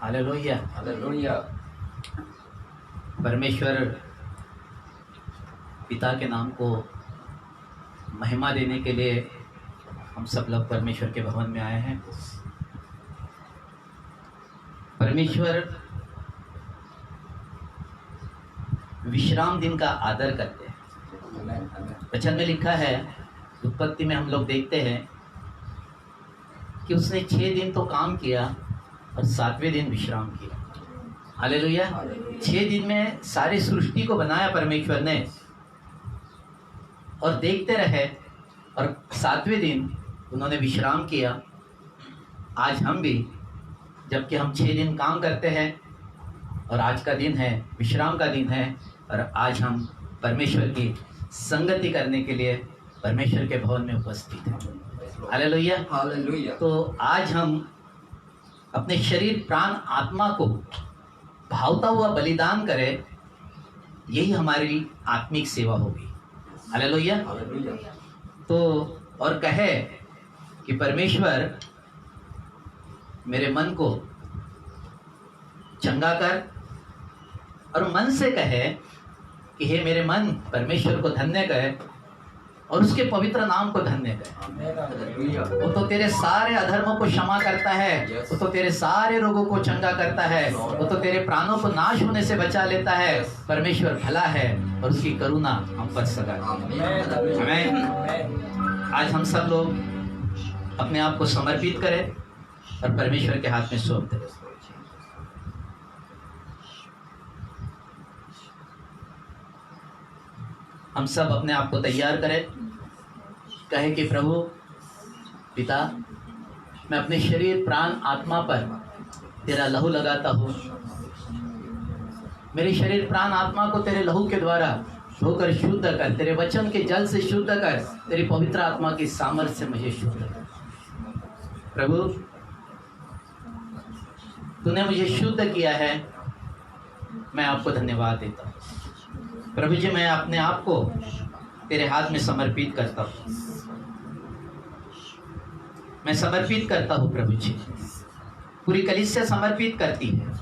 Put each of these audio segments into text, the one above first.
Hallelujah. Hallelujah. परमेश्वर पिता के नाम को महिमा देने के लिए हम सब लोग परमेश्वर के भवन में आए हैं। परमेश्वर विश्राम दिन का आदर करते हैं। वचन में लिखा है, उत्पत्ति में हम लोग देखते हैं कि उसने 6 दिन तो काम किया और 7वें दिन विश्राम किया। हालेलुया। 6 दिन में सारी सृष्टि को बनाया परमेश्वर ने और देखते रहे, और 7वें दिन उन्होंने विश्राम किया। आज हम भी, जबकि हम 6 दिन काम करते हैं और आज का दिन है विश्राम का दिन है, और आज हम परमेश्वर की संगति करने के लिए परमेश्वर के भवन में उपस्थित हैं। हालेलुया। हालेलुया। तो आज हम अपने शरीर प्राण आत्मा को भावता हुआ बलिदान करें, यही हमारी आत्मिक सेवा होगी। हालेलुया। हालेलुया। तो और कहे कि परमेश्वर मेरे मन को चंगा कर, और मन से कहे कि हे मेरे मन परमेश्वर को धन्य कहे और उसके पवित्र नाम को धन्य कहे। वो तो तेरे सारे अधर्मों को क्षमा करता है, वो तो तेरे सारे रोगों को चंगा करता है, वो तो तेरे प्राणों को नाश होने से बचा लेता है। परमेश्वर भला है और उसकी करुणा हम पर सदा है। आमीन। आज हम सब लोग अपने आप को समर्पित करें और परमेश्वर के हाथ में सौंप दें। हम सब अपने आप को तैयार करें, कहे कि प्रभु पिता, मैं अपने शरीर प्राण आत्मा पर तेरा लहू लगाता हूँ। मेरे शरीर प्राण आत्मा को तेरे लहू के द्वारा धोकर शुद्ध कर, तेरे वचन के जल से शुद्ध कर, तेरी पवित्र आत्मा की सामर्थ्य से मुझे शुद्ध कर। प्रभु तूने मुझे शुद्ध किया है, मैं आपको धन्यवाद देता हूँ। प्रभु जी, मैं अपने आप को तेरे हाथ में समर्पित करता हूँ, मैं समर्पित करता हूँ प्रभु जी। पूरी कलीसिया समर्पित करती है।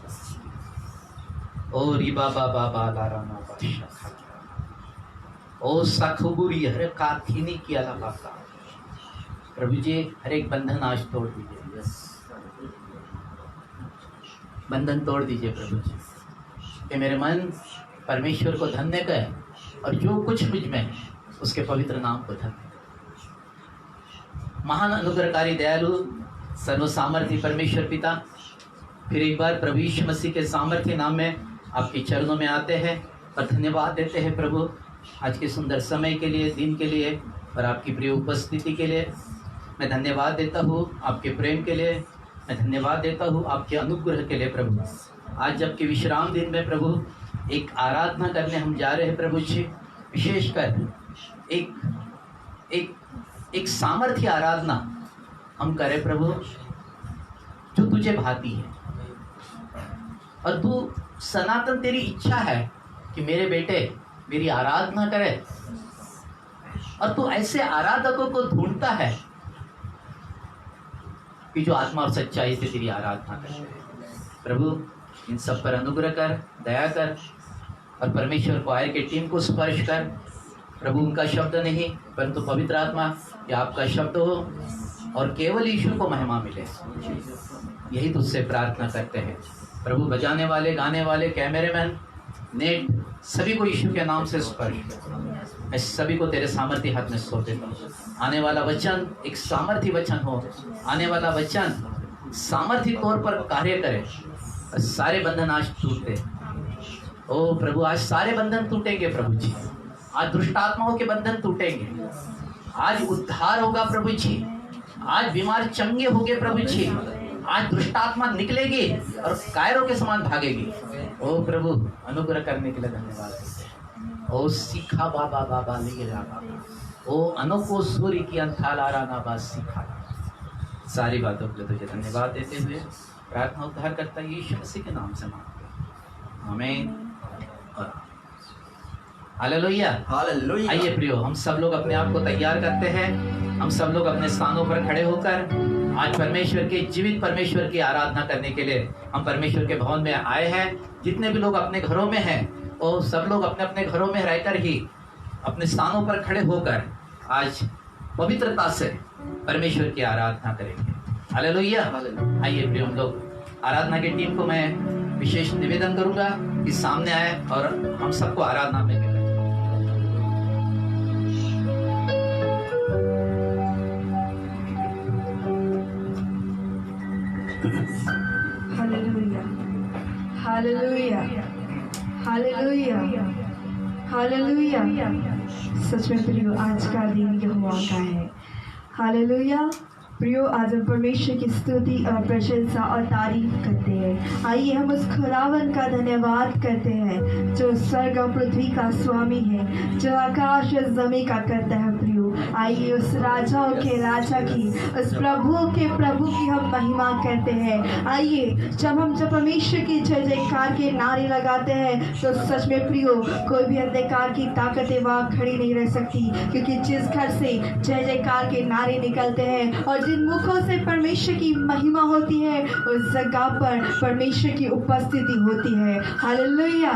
ओ रिबा बाबा बाला रामा बादशाह, ओ सखबुरी हर काथीनी किया लगा। प्रभु जी, हर एक बंधन आज तोड़ दीजिए, बंधन तोड़ दीजिए प्रभु जी, कि मेरे मन परमेश्वर को धन्य करे और जो कुछ मुझ में है उसके पवित्र नाम को धन्य करे। महान अनुग्रहकारी दयालु सर्व सामर्थ्य परमेश्वर पिता, फिर एक बार प्रभु यीशु मसीह के सामर्थ्य नाम में आपके चरणों में आते हैं और धन्यवाद देते हैं प्रभु, आज के सुंदर समय के लिए, दिन के लिए और आपकी प्रिय उपस्थिति के लिए। मैं धन्यवाद देता हूँ आपके प्रेम के लिए, मैं धन्यवाद देता हूँ आपके अनुग्रह के लिए प्रभु। आज जबकि विश्राम दिन में प्रभु एक आराधना करने हम जा रहे हैं प्रभु जी, विशेषकर एक सामर्थ्य आराधना हम करें प्रभु, जो तुझे भाती है। और तू सनातन, तेरी इच्छा है कि मेरे बेटे मेरी आराधना करे, और तू ऐसे आराधकों को ढूंढता है कि जो आत्मा और सच्चाई से तेरी आराधना करे। प्रभु इन सब पर अनुग्रह कर, दया कर, और परमेश्वर को आयर के टीम को स्पर्श कर प्रभु। उनका शब्द नहीं परंतु पवित्र आत्मा या आपका शब्द हो, और केवल यीशु को महिमा मिले, यही तुझसे प्रार्थना करते हैं प्रभु। बजाने वाले, गाने वाले, कैमरेमैन, नेट, सभी को यीशु के नाम से स्पर्श, मैं सभी को तेरे सामर्थ्य हाथ में सौंप देता हूँ। आने वाला वचन एक सामर्थ्य वचन हो, आने वाला वचन सामर्थ्य तौर पर कार्य करे, और सारे बंधन आज टूटते। ओ प्रभु, आज सारे बंधन टूटेंगे प्रभु जी, आज दुष्ट आत्माओं के बंधन टूटेंगे, आज उद्धार होगा प्रभु जी, आज बीमार चंगे होंगे प्रभु जी, आज दुष्ट आत्मा निकलेगी और कायरों के समान भागेगी। ओ प्रभु, अनुग्रह करने के लिए धन्यवाद। ओ सीखा बाबा बाबा ले बाबा, ओ अनोखो सूर्य की अंथालारा ना बा सीखा। सारी बातों के लिए तुझे धन्यवाद देते हुए प्रार्थना उद्धार करता यीशु मसीह के नाम से मांगते हैं, आमीन। हालेलुया। हालेलुया। आइए प्रियो, हम सब लोग अपने आप को तैयार करते हैं। हम सब लोग अपने स्थानों पर खड़े होकर आज परमेश्वर के जीवित परमेश्वर की आराधना करने के लिए हम परमेश्वर के भवन में आए हैं। जितने भी लोग अपने घरों में हैं वो सब लोग अपने अपने घरों में रहकर ही अपने स्थानों पर खड़े होकर आज पवित्रता से परमेश्वर की आराधना करेंगे। हालेलुया। आइए प्रिय, हम लोग आराधना की टीम को मैं विशेष निवेदन करूंगा कि सामने आए और हम सबको आराधना में मिले। Hallelujah, hallelujah, hallelujah, hallelujah. सच में प्रियो, आज का दिन यहोवा का है। हालेलुया। प्रियो, आज हम परमेश्वर की स्तुति और प्रशंसा और तारीफ करते हैं। आइए हम उस खुदावन का धन्यवाद करते हैं जो स्वर्ग और पृथ्वी का स्वामी है, जो आकाश और जमीन का करता है। प्रियो, आइए उस राजाओं के राजा की, उस प्रभुओं के प्रभु की हम महिमा करते हैं। आइए जब परमेश्वर की जय जयकार के नारे लगाते हैं तो सच में प्रियो, कोई भी अंधकार की ताकतें वहाँ खड़ी नहीं रह सकती, क्योंकि जिस घर से जय जयकार के नारे निकलते हैं और जिन मुखों से परमेश्वर की महिमा होती है उस जगह पर परमेश्वर की उपस्थिति होती है। Hallelujah,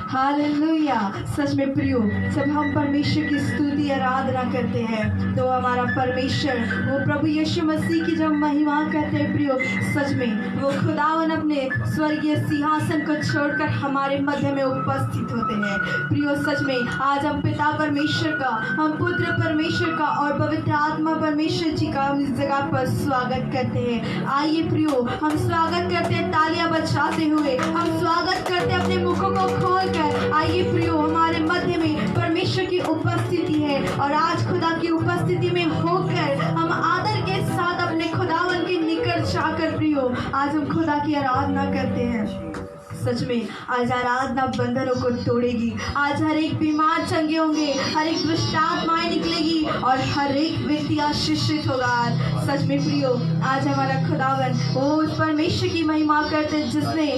hallelujah. सच में प्रियो, जब हम परमेश्वर की स्तुति आराधना करते हैं तो हमारा परमेश्वर, वो प्रभु यीशु मसीह की जब महिमा करते हैं प्रियो, सच में वो खुदावन अपने स्वर्गीय सिंहासन को छोड़कर हमारे मध्य में उपस्थित होते हैं। प्रियो, सच में आज हम पिता परमेश्वर का, हम पुत्र परमेश्वर का और पवित्र आत्मा परमेश्वर जी का हम इस जगह पर स्वागत करते हैं। आइए प्रियो, हम स्वागत करते हैं तालियां बजाते हुए, हम स्वागत करते हैं अपने मुखों को खोलकर। आइए प्रियो, हमारे मध्य में परमेश्वर की उपस्थिति है और आज खुदा की उपस्थिति में होकर हम आदर के साथ अपने खुदावन के निकट जाकर प्रियो आज हम खुदा की आराधना करते हैं। सच में आज आराधना बंधनों को तोड़ेगी। आज हर एक बीमार चंगे होंगे, हर एक दुष्ट आत्माएं निकलेगी और हर एक व्यक्ति आशीषित होगा। सच में प्रियो, आज हमारा खुदावन वो उस परमेश्वर की महिमा करते जिसने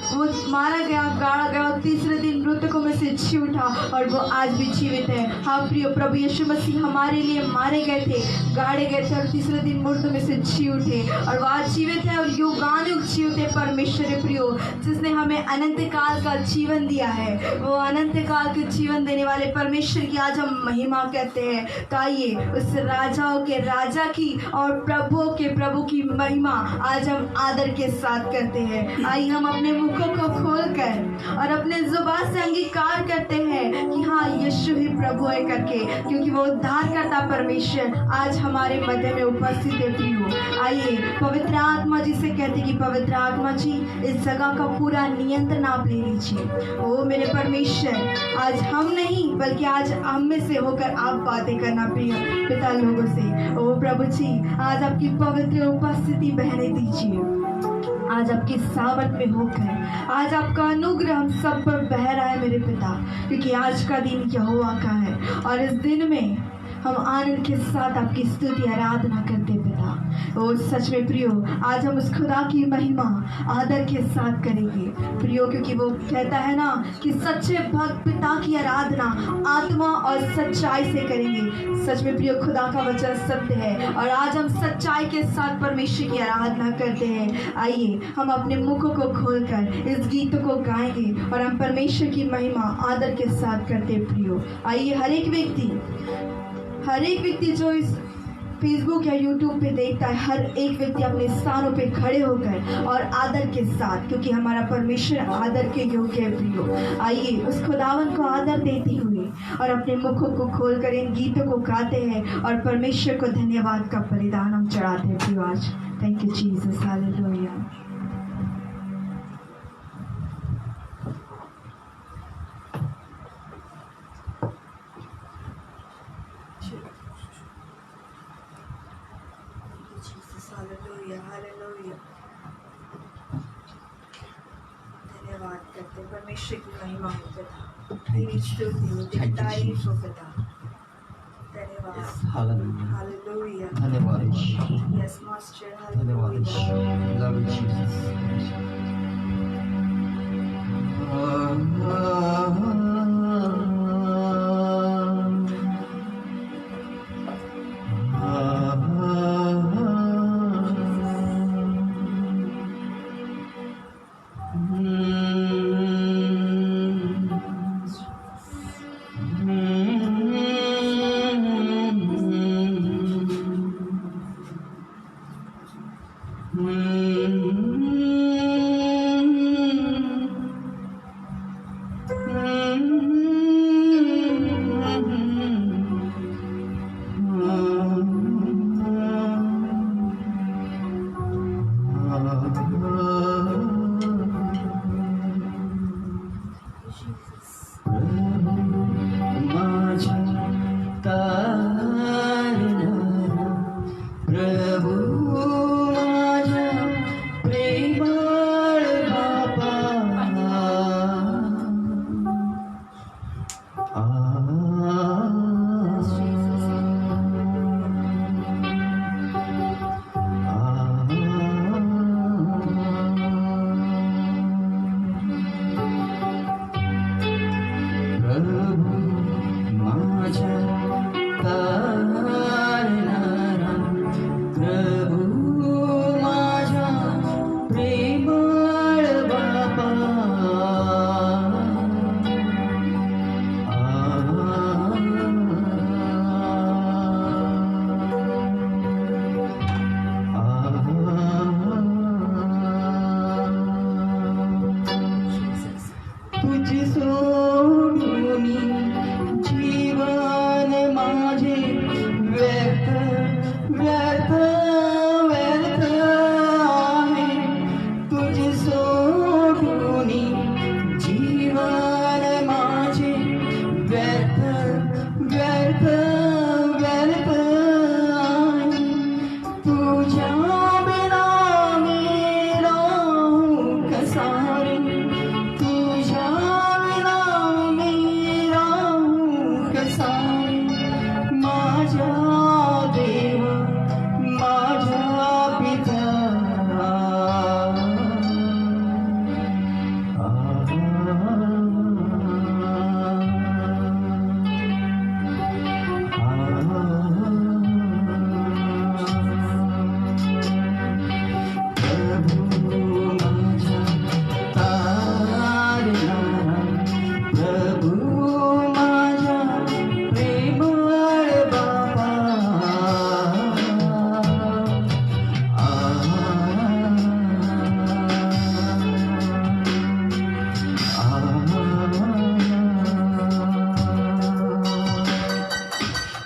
वो मारा गया, गाड़ा गया और तीसरे दिन मृतकों में से जी उठा और वो आज भी जीवित है। हाँ प्रियो, प्रभु यीशु मसीह हमारे लिए मारे गए थे, गाड़े गए थे और तीसरे दिन मृतकों में से जी उठे और वो आज जीवित है और युगानुयुग जीवित है। परमेश्वर प्रियो, जिसने हमें अनंत काल का जीवन दिया है, वो अनंत काल के जीवन देने वाले परमेश्वर की आज हम महिमा करते हैं। तो आइए उस राजाओं के राजा की और प्रभुओं के प्रभु की महिमा आज हम आदर के साथ करते हैं। आइए हम अपने मुखों को खोलकर और अपने जुबान से अंगीकार करते हैं कि हाँ, यीशु ही प्रभु है करके, क्योंकि वो उद्धारकर्ता परमेश्वर आज हमारे मध्य में उपस्थित है। प्रियो, आइए पवित्र आत्मा जी से कहते कि पवित्र आत्मा जी, इस जगह का पूरा नियंत्रण आप ले लीजिए। ओ मेरे परमेश्वर, आज हम नहीं बल्कि आज हम में से होकर आप बातें करना प्रिय पिता लोगों से। ओ प्रभु जी, आज आपकी पवित्र उपस्थिति बहने दीजिए। आज आपकी सामर्थ में होकर आज आपका अनुग्रह हम सब पर बह रहा है मेरे पिता, क्योंकि आज का दिन यहोवा का है और इस दिन में हम आनंद के साथ आपकी स्तुति आराधना करते पिता। ओ सच में प्रियो, आज हम उस खुदा की महिमा आदर के साथ करेंगे प्रियो, क्योंकि वो कहता है ना कि सच्चे भक्त पिता की आराधना आत्मा और सच्चाई से करेंगे। सच में प्रियो, खुदा का वचन सत्य है और आज हम सच्चाई के साथ परमेश्वर की आराधना करते हैं। आइए हम अपने मुखों को खोलकर इस गीत को गाएंगे और हम परमेश्वर की महिमा आदर के साथ करते प्रियो। आइए हर एक व्यक्ति जो इस फेसबुक या यूट्यूब पे देखता है, हर एक व्यक्ति अपने स्थानों पे खड़े होकर और आदर के साथ, क्योंकि हमारा परमेश्वर आदर के योग्य है प्रियो। आइए उस खुदावन को आदर देते हुए और अपने मुखों को खोलकर इन गीतों को गाते हैं और परमेश्वर को धन्यवाद का बलिदान हम चढ़ाते हैं प्रियो आज। Thank you Jesus, hallelujah. धन्यवाद करते परमेश्वर की महिमा हो पिता, तेरी स्तुति हो, तेरी तारीफ हो पिता। धन्यवाद, हालेलुया, धन्यवाद, यस मास्टर, धन्यवाद, लव यू जीसस। प्रभु माझ्या प्रेमळ बापा प्रभु माझ्या तारणारा प्रभु माझ्या प्रेमळ बापा तुझी सोडून जीवन माझे व्यर्थ व्यर्थ व्यर्थ आहे तुझी सोडून जीवन माझे व्यर्थ व्यर्थ व्यर्थ आहे तुझ्या बिना मी राहू कसा रे तुझ्या बिना मी राहू कसा रे माझ्या देव माझ्या पिता प्रभु माझ्या तारणारा प्रभु माझ्या प्रेमळ बापा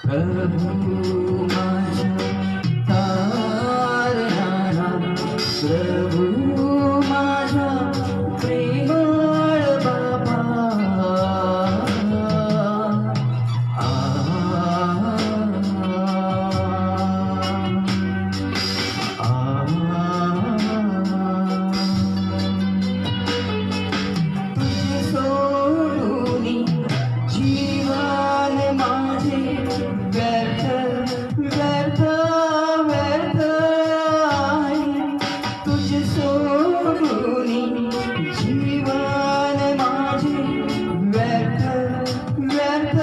प्रभु माझ्या तारणारा प्रभु माझ्या प्रेमळ बापा तुझे सोडून जीवन माझे व्यर्थ व्यर्थ व्यर्थ आहे तुझे सोडून जीवन माझे व्यर्थ व्यर्थ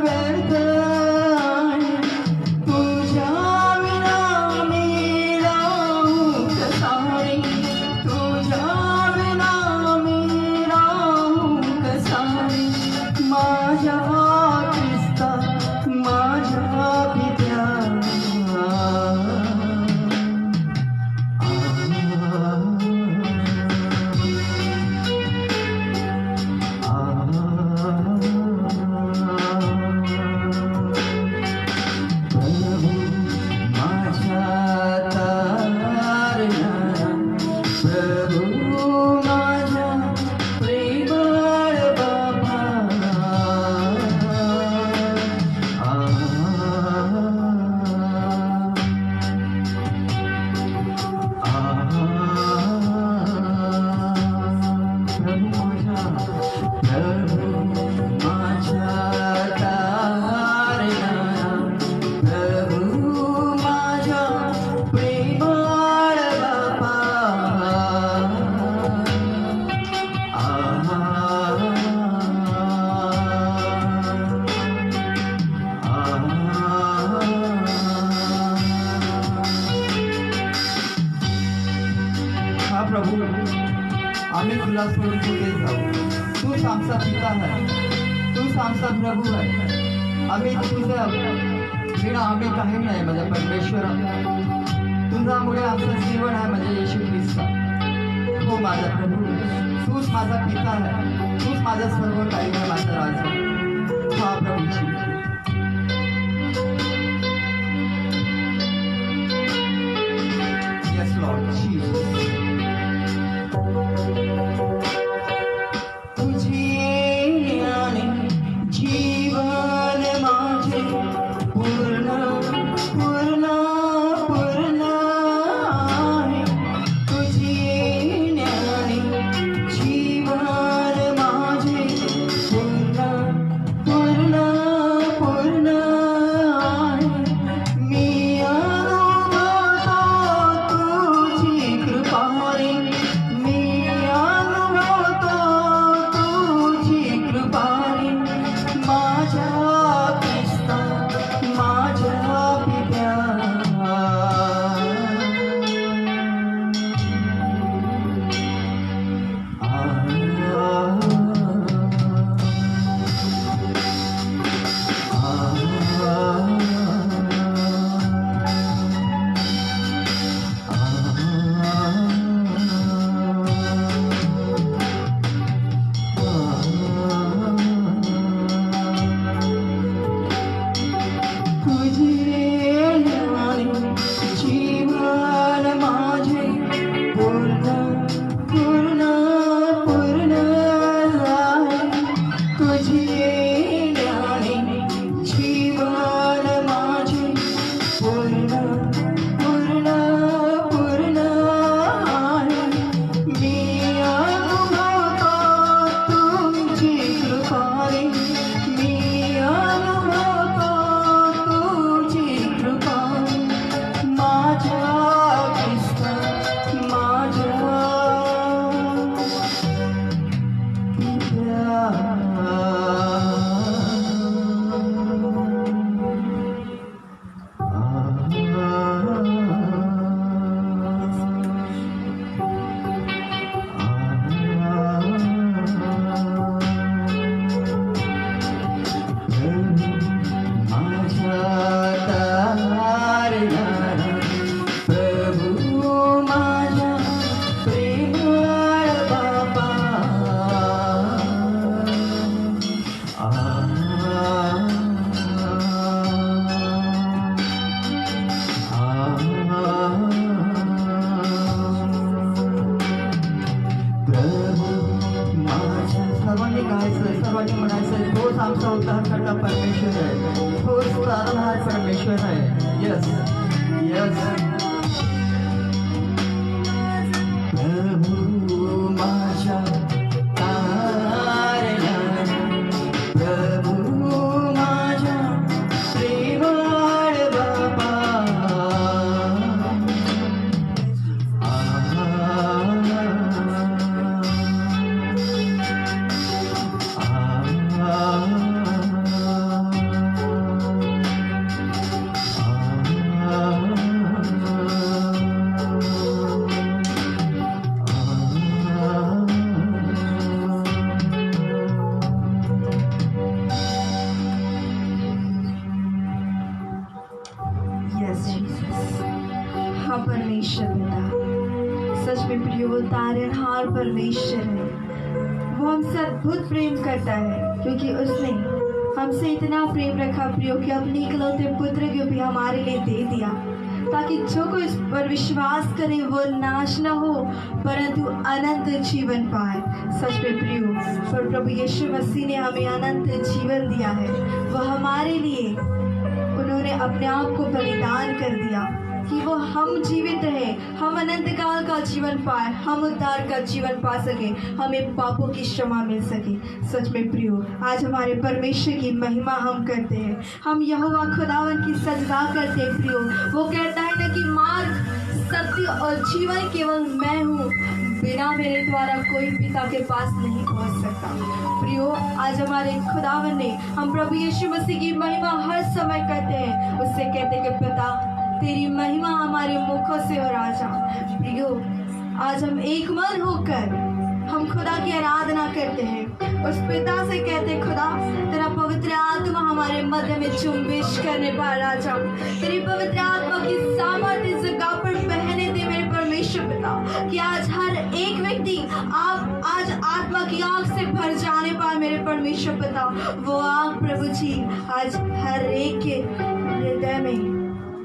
व्यर्थ आहे तुझ्या विना मी राहू कसा रे तुझ्या विना मी राहू कसा रे माझ्या ख्रिस्ता माझ्या पित्या प्रभु माझ्या तारणारा प्रभु माझ्या प्रेमळ बापा प्रभु माझ्या तारणारा प्रभु माझ्या प्रेमळ बापा हा प्रभु आम्ही तुला सोडून कुठे जाऊ तूच आमचा पिता आहे तूच आमचा प्रभू आहे आम्ही तुझ्या विना आम्ही काही नाही माझ्या परमेश्वरा तुझ्यामुळे आमचं जीवन आहे म्हणजे येशू ख्रिस्त माझा प्रभू, तूच माझा पिता आहे, तूच माझं सर्व काही आहे माझा राजा. हा प्रभूची येस लॉर्ड जीसस. तुझी येण्याने जीवन माझे पूर्ण पूर्ण पूर्ण आहे. तुझी येण्याने जीवन माझे पूर्ण पूर्ण पूर्ण आहे. मी अनुभवतो तुझी कृपा रे, मी अनुभवतो तुझी कृपा रे. माझ्या ख्रिस्ता, माझ्या पित्या, तुझी येण्याने जीवन माझे पूर्ण पूर्ण पूर्ण आहे. तुझी येण्याने जीवन माझे पूर्ण पूर्ण पूर्ण आहे. मी अनुभवतो तुझी कृपा रे, मी अनुभवतो तुझी कृपा. माझ्या ख्रिस्ता, माझ्या पित्या. माझ्या तारणारा प्रभू, माझ्या प्रेमळ बाबा. प्रभू माझ्या. सर्वांनी गायचं, सर्वांनी म्हणायचं, तोच आमचा उद्धार करता परमेश्वर आहे, तोच तारणहार परमेश्वर आहे. Yes yes. प्रभू माझ्या तारणहार, प्रभू माझ्या प्रेमळ बाबा. Yes Jesus. हाँ परमेश्वर पिता, सच में प्रिय वो तारणहार परमेश्वर है. वो हमसे अद्भुत प्रेम करता है, क्योंकि उसने हमसे इतना प्रेम रखा प्रियो कि अपने इकलौते पुत्र को भी हमारे लिए दे दिया, ताकि जो कोई इस पर विश्वास करे वो नाश न हो परंतु अनंत जीवन पाए. सच में प्रियो, पर प्रभु यीशु मसीह ने हमें अनंत जीवन दिया है. वह हमारे लिए उन्होंने अपने आप को बलिदान कर दिया कि वो हम जीवित रहे, हम अनंत काल का जीवन पाए, हम उद्धार का जीवन पा सके, हमें पापों की क्षमा मिल सके. सच में प्रियो, आज हमारे परमेश्वर की महिमा हम करते हैं, हम यहोवा खुदावन की सजदा करते हैं. प्रियो, वो कहता है ना कि मार्ग, सत्य और जीवन केवल मैं हूँ, बिना मेरे द्वारा कोई पिता के पास नहीं पहुँच सकता. प्रियो, आज हमारे खुदावन ने, हम प्रभु यीशु मसीह की महिमा हर समय करते हैं, उससे कहते हैं कि पिता तेरी महिमा हमारे मुखों से हो राजा. प्रियो, आज हम एक मन होकर हम खुदा की आराधना करते हैं, उस पिता से कहते खुदा तेरा पवित्र आत्मा हमारे मध्य में चुंबिश करने पाए राजा, तेरी पवित्र आत्मा की सामर्थ्य इस जगह पर बहने दे मेरे परमेश्वर पिता, कि आज हर एक व्यक्ति आप आज आत्मा की आग से भर जाने पाए मेरे परमेश्वर पिता। वो आग प्रभु जी आज हर एक के हृदय में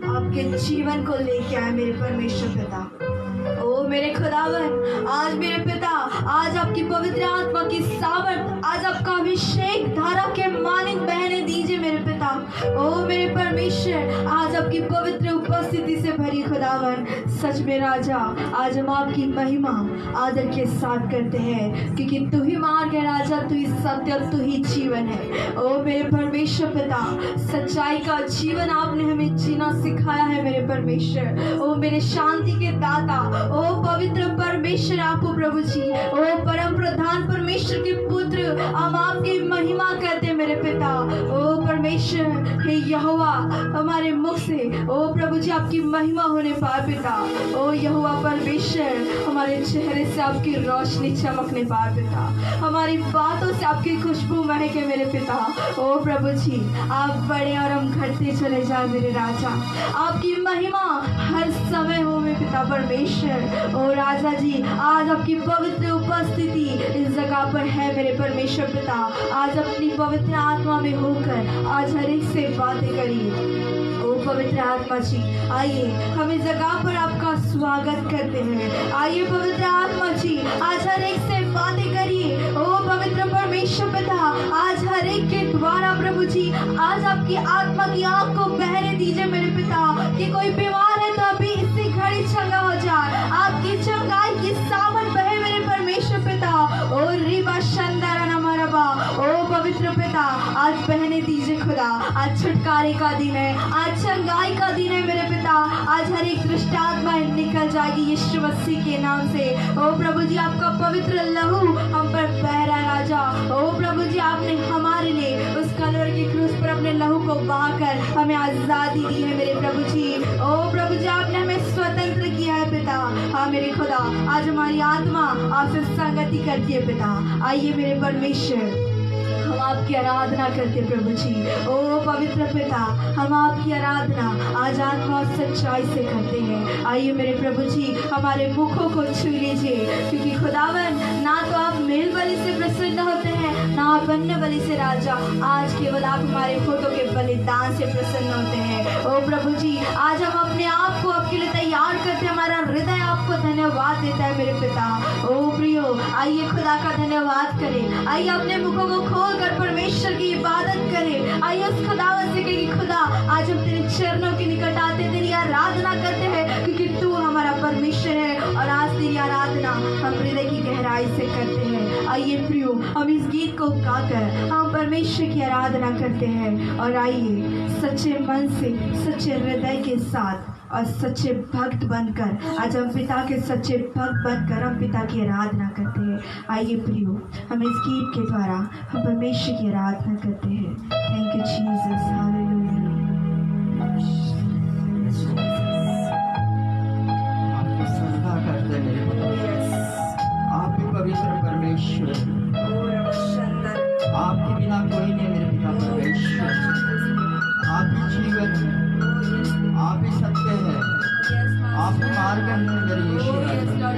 आपके जीवन को लेके आए मेरे परमेश्वर पिता। ओ मेरे खुदावन, आज मेरे पिता, आज आपकी पवित्र आत्मा की सामर्थ, आज आपका अभिषेक धारा के मानित बहने दीजिए मेरे पिता। ओ मेरे परमेश्वर, आज आपकी पवित्र उपस्थिति से भरी खुदावन, सच में राजा, आज हम आपकी महिमा आदर के साथ करते हैं, क्योंकि तू ही मार्ग है राजा, तू ही सत्य और तू ही जीवन है। ओ मेरे परमेश्वर पिता, सच्चाई का जीवन आपने हमें जीना सिखाया है मेरे परमेश्वर। ओ मेरे शांति के दाता, ओ पवित्र परमेश्वर आपको प्रभु जी, ओ परम प्रधान परमेश्वर के पुत्र, हम आपकी महिमा करते मेरे पिता। ओ परमेश्वर, हे यहोवा, हमारे मुख से ओ प्रभु जी आपकी महिमा होने पाए पिता। ओ यहोवा परमेश्वर, हमारे चेहरे से आपकी रोशनी चमकने पाए पिता, हमारी बातों से आपकी खुशबू महके मेरे पिता। ओ प्रभु जी, आप बड़े और हम घटते चले जाए मेरे राजा, आपकी महिमा हर समय हो मेरे पिता परमेश्वर। ओ राजा जी, आज आपकी पवित्र उपस्थिति इस जगह पर है मेरे परमेश्वर पिता। आज अपनी पवित्र आत्मा में होकर आज हर एक से बातें करिए। ओ पवित्र आत्मा जी, आइए हम इस जगह पर आपका स्वागत करते हैं। आइए पवित्र आत्मा जी, आज हर एक से बातें करिए। ओ पवित्र परमेश्वर पिता, आज हर एक के द्वारा प्रभु जी, आज आपकी आत्मा की आग को बहने दीजिए मेरे पिता, कि कोई बीमार है तो अभी इसी घड़ी चंगा हो जाए, आपकी चंगाई की सामर्थ बहे मेरे परमेश्वर पिता। ओ रिबा शंदरा नमरबा, ओ पवित्र पिता, आज बहने दीजिए खुदा। आज छुटकारे का दिन है, आज चंगाई का दिन है मेरे पिता। आज हर एक दुष्ट आत्मा निकल जाएगी यीशु मसीह के नाम से। ओ प्रभु जी, आपका पवित्र लहू हम पर बह रहा है राजा। ओ प्रभु जी, आपने हमारे लिए उस कलवरी की क्रूस पर अपने लहू को बहाकर हमें आजादी दी है मेरे प्रभु जी। ओ प्रभु जी, आपने हमें स्वतंत्र किया है पिता। हाँ मेरे खुदा, आज हमारी आत्मा आपसे संगति करती है पिता। आइए मेरे परमेश्वर, हम आपकी आराधना करते प्रभु जी। ओ पवित्र पिता, हम आपकी आराधना आज आत्मा और सच्चाई से करते हैं। आइए मेरे प्रभु जी, हमारे मुखों को छू लीजिए, क्योंकि खुदावन, ना तो आप मेल बलि से प्रसन्न होते हैं, ना आप अन्न बलि से राजा। आज केवल आप हमारे होठों के बलिदान से प्रसन्न होते हैं। ओ प्रभु जी, आज हम अपने आप को आपके लिए तैयार करते हैं। हमारा हृदय आपको धन्यवाद देता है मेरे पिता। ओ प्रियो, आइए खुदा का धन्यवाद करें। आइए अपने मुखों को खोल कर परमेश्वर की इबादत करें। आइए उस खुदावन से कहें कि खुदा, आज हम तेरे चरणों के निकट आते तेरी आराधना करते हैं, क्योंकि तू हमारा परमेश्वर है। और आज तेरी आराधना हम हृदय की गहराई से करते हैं। आइए प्रियो, हम इस गीत को गाकर हम परमेश्वर की आराधना करते हैं। और आइए सच्चे मन से, सच्चे हृदय के साथ और सच्चे भक्त बनकर, आज हम पिता के सच्चे भक्त बनकर हम पिता की आराधना करते हैं। आइए प्रियो, हम इस गीत के द्वारा हम परमेश्वर की आराधना करते हैं। Thank you Jesus, hallelujah. आपकी श्रद्धा करते हैं मेरे पिता। आप ही पवित्र परमेश्वर, आपके बिना कोई नहीं मेरे पिता परमेश्वर। आप ही जीवन है, आप ही सत्य है, आप ही मार्ग है मेरे यीशु राजा।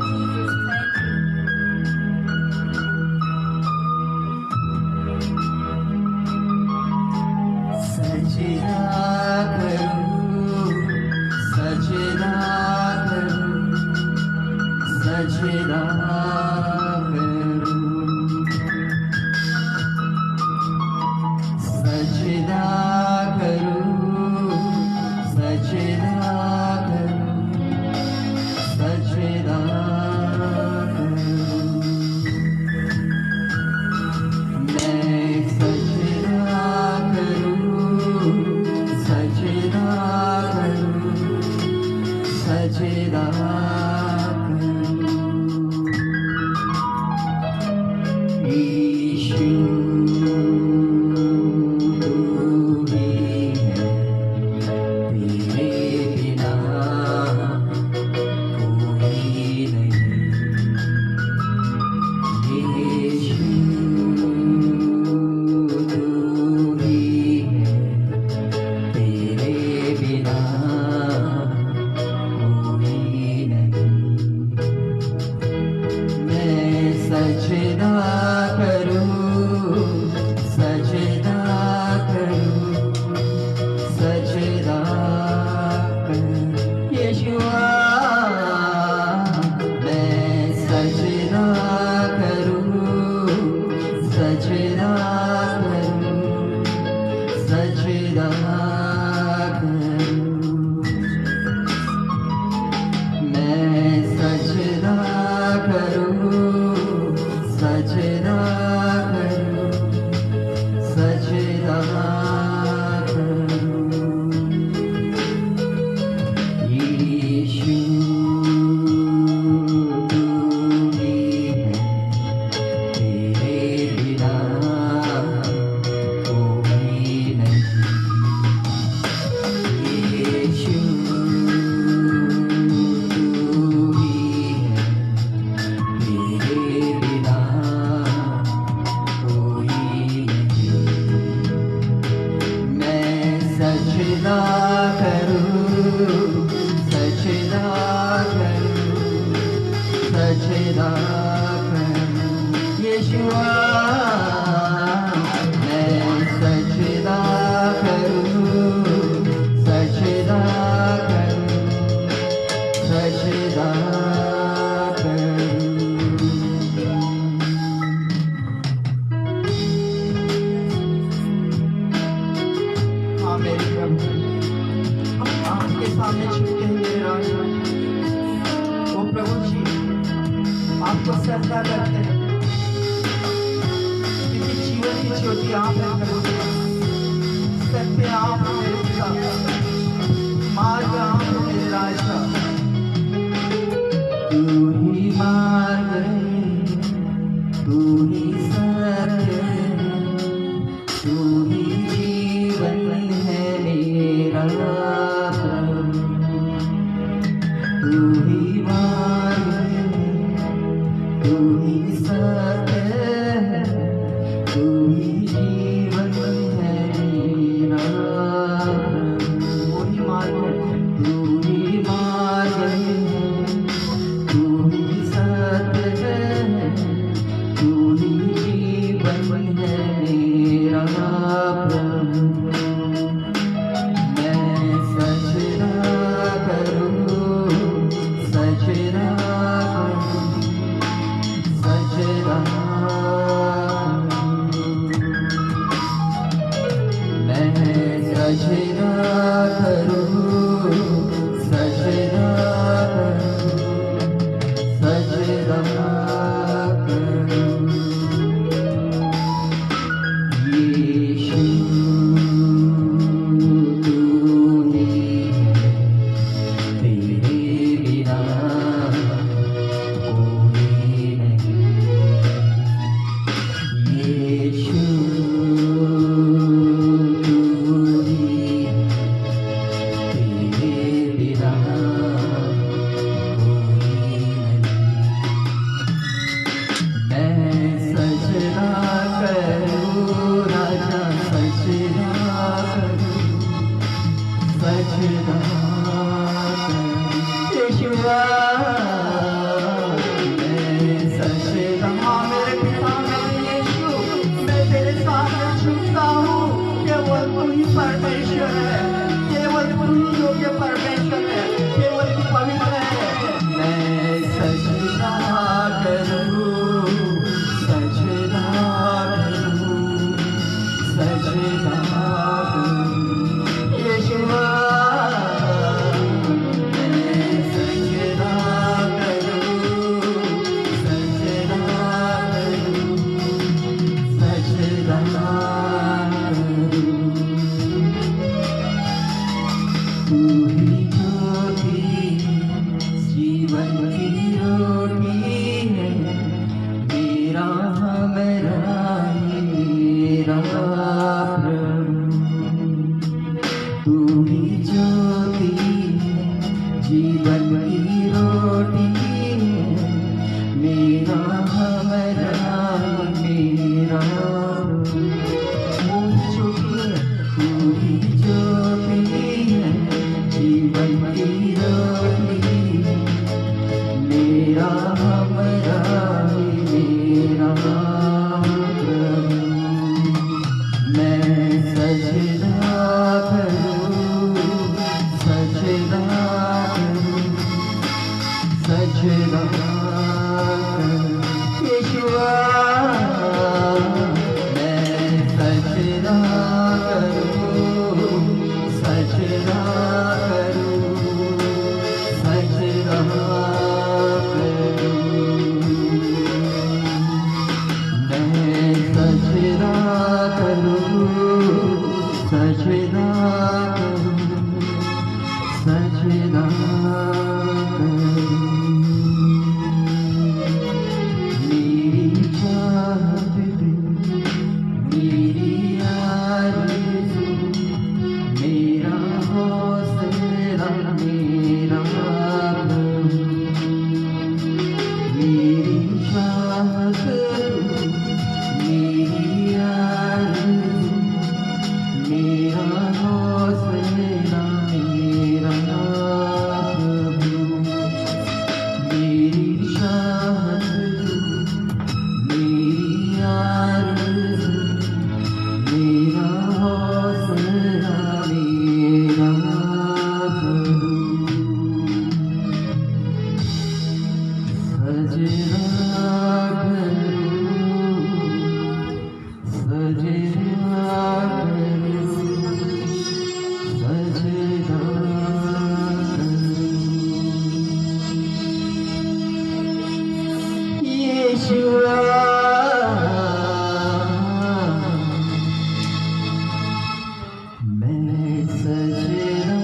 सजदा करूं, सजदा करूं, सजदा करूं, सजदा करूं, सजदा करूं, सजदा करूं। मैं सजदा करूं, सजदा करूं, सजदा करूं। सजदा करूं यीशुआ मैं सजदा करूं सजदा करूं सजदा सामने झुकते हैं मेरे राजा वो प्रभु जी आपको सजदा करते हैं क्योंकि जीवन की ज्योति आप हैं प्रभु सत्य आप हैं मेरे पिता मार्ग आप हैं मेरे राजा तू ही मार्ग तू ही सत्य तू ही जीवन है मेरा तू ही मार्ग तू ही सत्य तू ही जीवन है मेरा वही मार्ग तू ही मार्ग तू ही सत्य तू ही जीवन है मेरा सजदा करूं सजदा करूं सजदा करूं यीशु तू ही तेरे बिना कोई नहीं यीशु परमेश्वर है केवल तू ही योग्य परमेश्वर है केवल तू पवित्र है मैं सजदा करूं सजदा करूं सजदा करूं यीशुआ मैं सजदा करूं सजदा करूं सजदा तू ही ज्योति जीवन की रोटी है मेरा हमरा मेरा तू ही ज्योति जीवन की रोटी है मेरा हमरा मेरा तू ही ज्योति जीवन की रोटी मेरा हमरा मेरा मैं सजदा करूं सजदा करूं सजदा करूं यीशुआ मैं सजदा करूं सजदा करूं सजदा करूं मैं सजना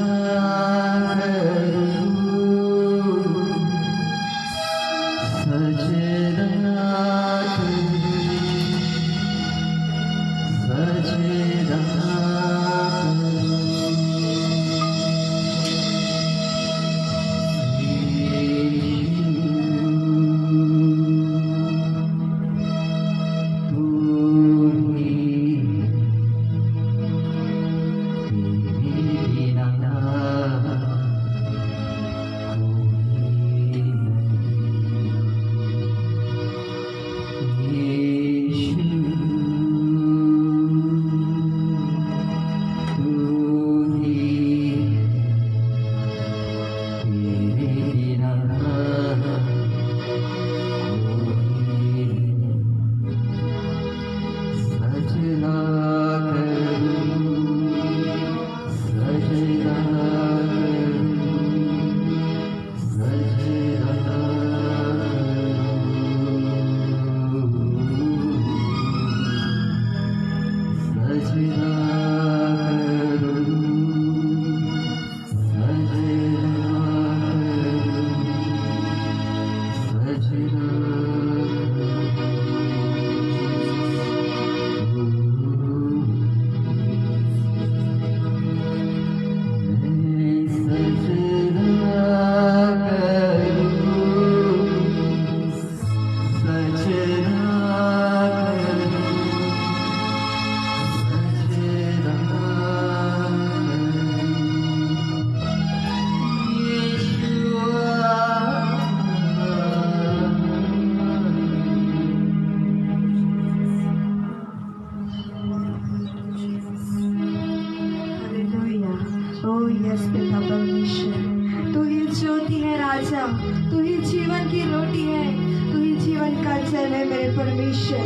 राजा, तू ही जीवन की रोटी है, तू ही जीवन का जल है मेरे परमेश्वर।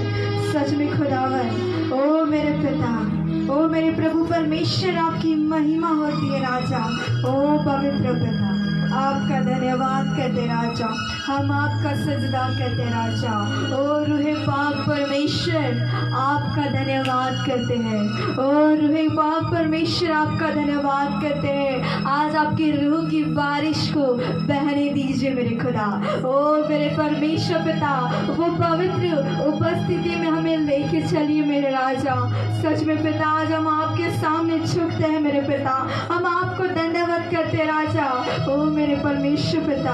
सच में खुदावन, ओ मेरे पिता, ओ मेरे प्रभु परमेश्वर, आपकी महिमा होती है राजा। ओ पवित्र पिता, आपका धन्यवाद करते राजा, हम आपका सजदा करते राजा। ओ रूहे पाक परमेश्वर, आपका धन्यवाद करते हैं। ओ रूहे पाक परमेश्वर, आपका धन्यवाद करते हैं। आज आपकी रूह की बारिश को बहने दीजिए मेरे खुदा। ओ मेरे परमेश्वर पिता, वो पवित्र उपस्थिति में हमें लेके चलिए मेरे राजा। सच में पिता, आज हम आपके सामने झुकते हैं मेरे पिता, हम आपको दंडवत करते राजा। ओ मेरे परमेश्वर पिता,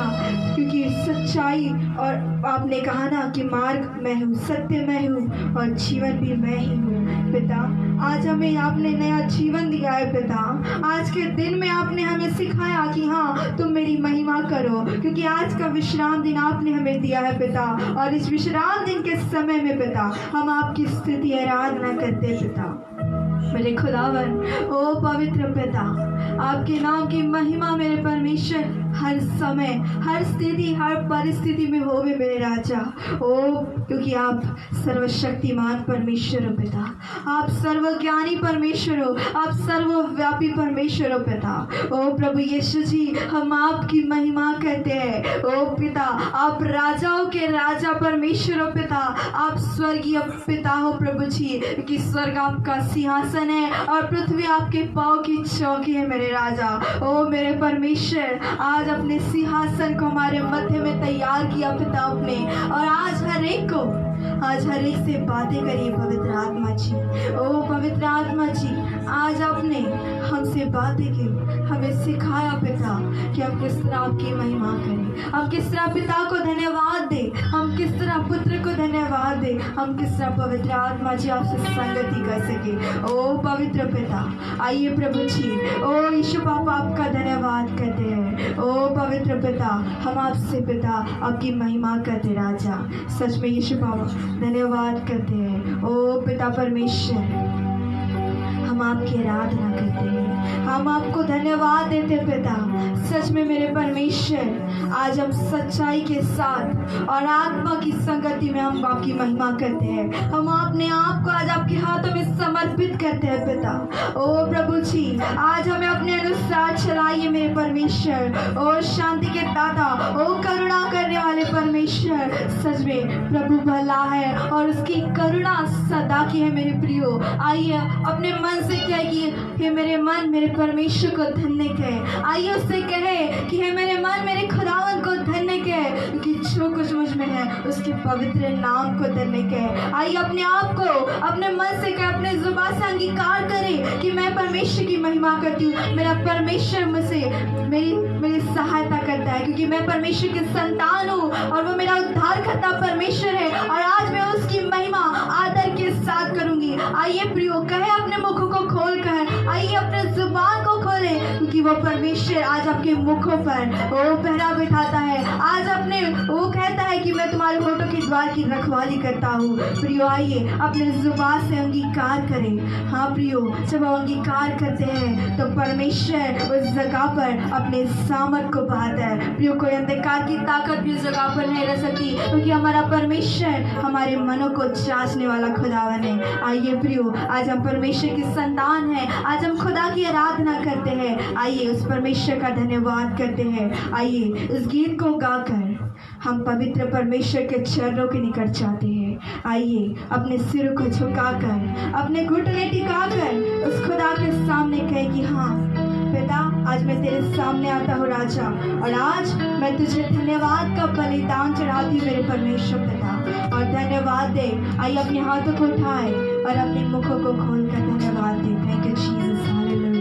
क्योंकि सच्चाई और आपने कहा ना कि मार्ग मैं हूँ, सत्य मैं हूँ और जीवन भी मैं ही हूँ पिता। आज हमें आपने नया जीवन दिया है पिता। आज के दिन में आपने हमें सिखाया कि हाँ, तुम मेरी महिमा करो, क्योंकि आज का विश्राम दिन आपने हमें दिया है पिता। और इस विश्राम दिन के समय में पिता, हम आपकी स्तुति आराधना करते हैं पिता। मेरे खुदावन, ओ पवित्र पिता, आपके नाम की महिमा मेरे परमेश्वर हर समय, हर स्थिति, हर परिस्थिति में होवे मेरे राजा। ओ क्योंकि आप सर्वशक्तिमान परमेश्वर हो पिता, आप सर्वज्ञानी परमेश्वर हो, आप सर्वव्यापी परमेश्वर हो पिता। ओ प्रभु यीशु जी, हम आपकी महिमा करते हैं। ओ पिता, आप राजाओं के राजा परमेश्वर हो पिता, आप स्वर्गीय पिता हो प्रभु जी, कि स्वर्ग आपका सिंहासन है और पृथ्वी आपके पाँव की चौकी है मेरे राजा। ओ मेरे परमेश्वर, आज अपने सिंहासन को हमारे मध्य में तैयार किया पिता आपने, और आज हर एक से बातें करिए पवित्र आत्मा जी। ओ पवित्र आत्मा जी, आज आपने हमसे बातें की, हमें सिखाया पिता कि हम किस तरह आपकी महिमा करें, हम किस तरह पिता को धन्यवाद दें, हम किस तरह पुत्र को धन्यवाद दें, हम किस तरह पवित्र आत्मा जी आपसे संगति कर सके। ओ पवित्र पिता, आइए प्रभु जी, ओ यीशु पापा, आपका धन्यवाद करते हैं। ओ पवित्र पिता, हम आपसे पिता आपकी महिमा करते राजा। सच में यीशु पापा धन्यवाद करते हैं। ओ पिता परमेश्वर, हम आपकी आराधना करते हैं, हम आपको धन्यवाद देते पिता। सच में मेरे परमेश्वर, आज हम सच्चाई के साथ और आत्मा की संगति में हम आपकी महिमा करते हैं। हम अपने आप को आज आपके हाथों में समर्पित करते हैं पिता। ओ प्रभु जी, आज हमें अपने अनुसार चलाइए मेरे परमेश्वर। ओ शांति के दाता, ओ करुणा करने वाले परमेश्वर, सच में प्रभु भला है और उसकी करुणा सदा की है मेरे प्रियो। आइए अपने मन से कहे कि हे मेरे मन मेरे परमेश्वर को धन्य कहे। आइए उससे कहे कि हे मेरे मन मेरे खुदावन को धन्य कहे, क्योंकि जो कुछ मुझ में है उसके पवित्र नाम को धन्य कहे। आइए अपने आप को अपने मन से कहे, अपने जुबान से अंगीकार करे कि मैं परमेश्वर की महिमा करती हूँ। मेरा परमेश्वर मुझसे मेरी सहायता करता है, क्योंकि मैं परमेश्वर की संतान हूँ और वो मेरा उद्धारकर्ता परमेश्वर है, और आज मैं उसकी महिमा आदर के साथ करूंगी। आइए प्रियो, कहे अपने मुखों को खोल कर, आइए अपने जुबान को खोले, क्योंकि वो परमेश्वर आज आपके मुखों पर वो पहरा बिठाता है। आज अपने वो कहता है कि मैं तुम्हारे होठों के द्वार की रखवाली करता हूँ। प्रियो आइए अपने जुबान से अंगीकार करें। हाँ प्रियो, जब हम अंगीकार करते हैं तो परमेश्वर उस जगह पर अपने सामर्थ को बहाता है। प्रियो, कोई अंधकार की ताकत भी उस जगह पर नहीं रह सकती, क्योंकि हमारा परमेश्वर हमारे मनों को जांचने वाला खुदावन है। आइए प्रियो, आज हम परमेश्वर की संतान हैं, आज हम खुदा की आराधना करते हैं। आइए उस परमेश्वर का धन्यवाद करते हैं। आइए इस गीत को गाकर हम पवित्र परमेश्वर के चरणों के निकट जाते हैं। आइए अपने सिर को झुकाकर, अपने घुटने टिकाकर उस खुदा के सामने कहे कि हाँ पिता, आज मैं तेरे सामने आता हूँ राजा, और आज मैं तुझे धन्यवाद का बलिदान चढ़ाती हूँ मेरे परमेश्वर पिता। और धन्यवाद दे। आइए अपने हाथों को उठाए और अपने मुखों को खोलकर धन्यवाद दे। Thank you Jesus, hallelujah.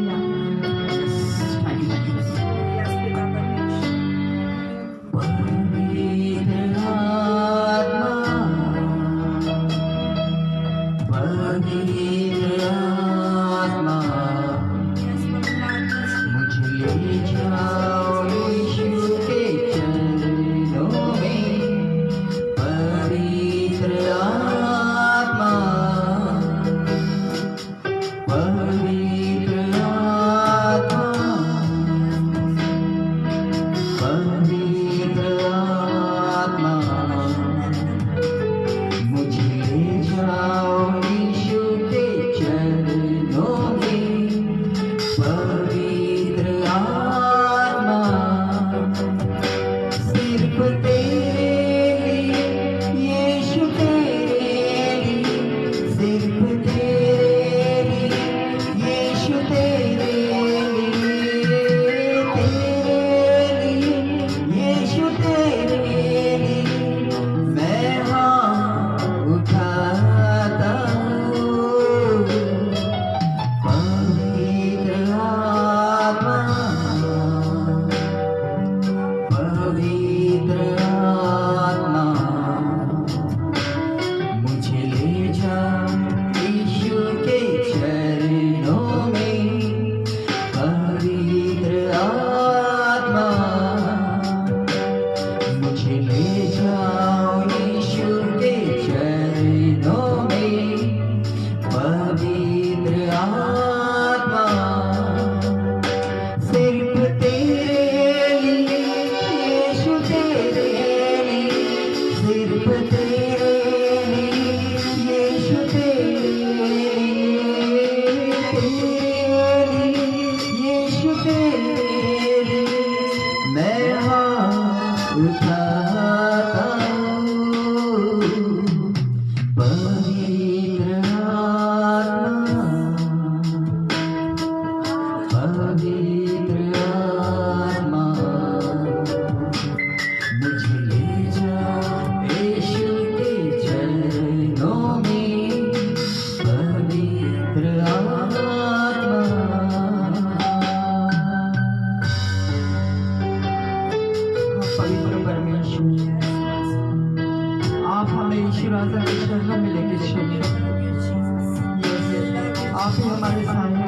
आप ही हमारे सामने,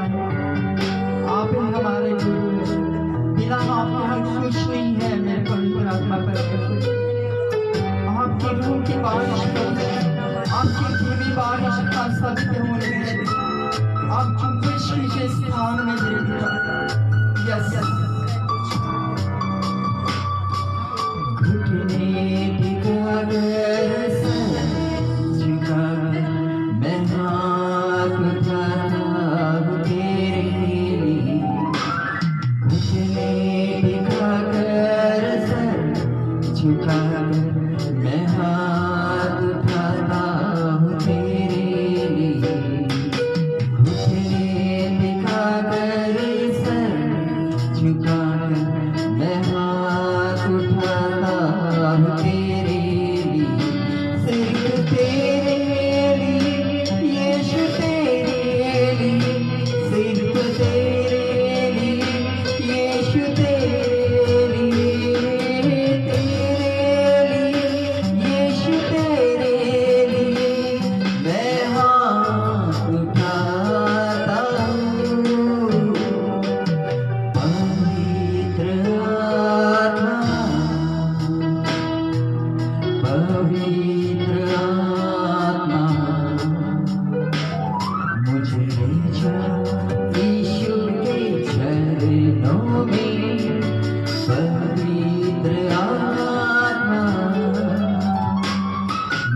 आप ही हमारे गुरु हैं। बिना आपके हम कुछ नहीं है मेरे पवित्र आत्मा पर। आपकी रूह की बारिश करो, आपकी धीमी बारिश हम सभी पे होने दीजिए। आप चुप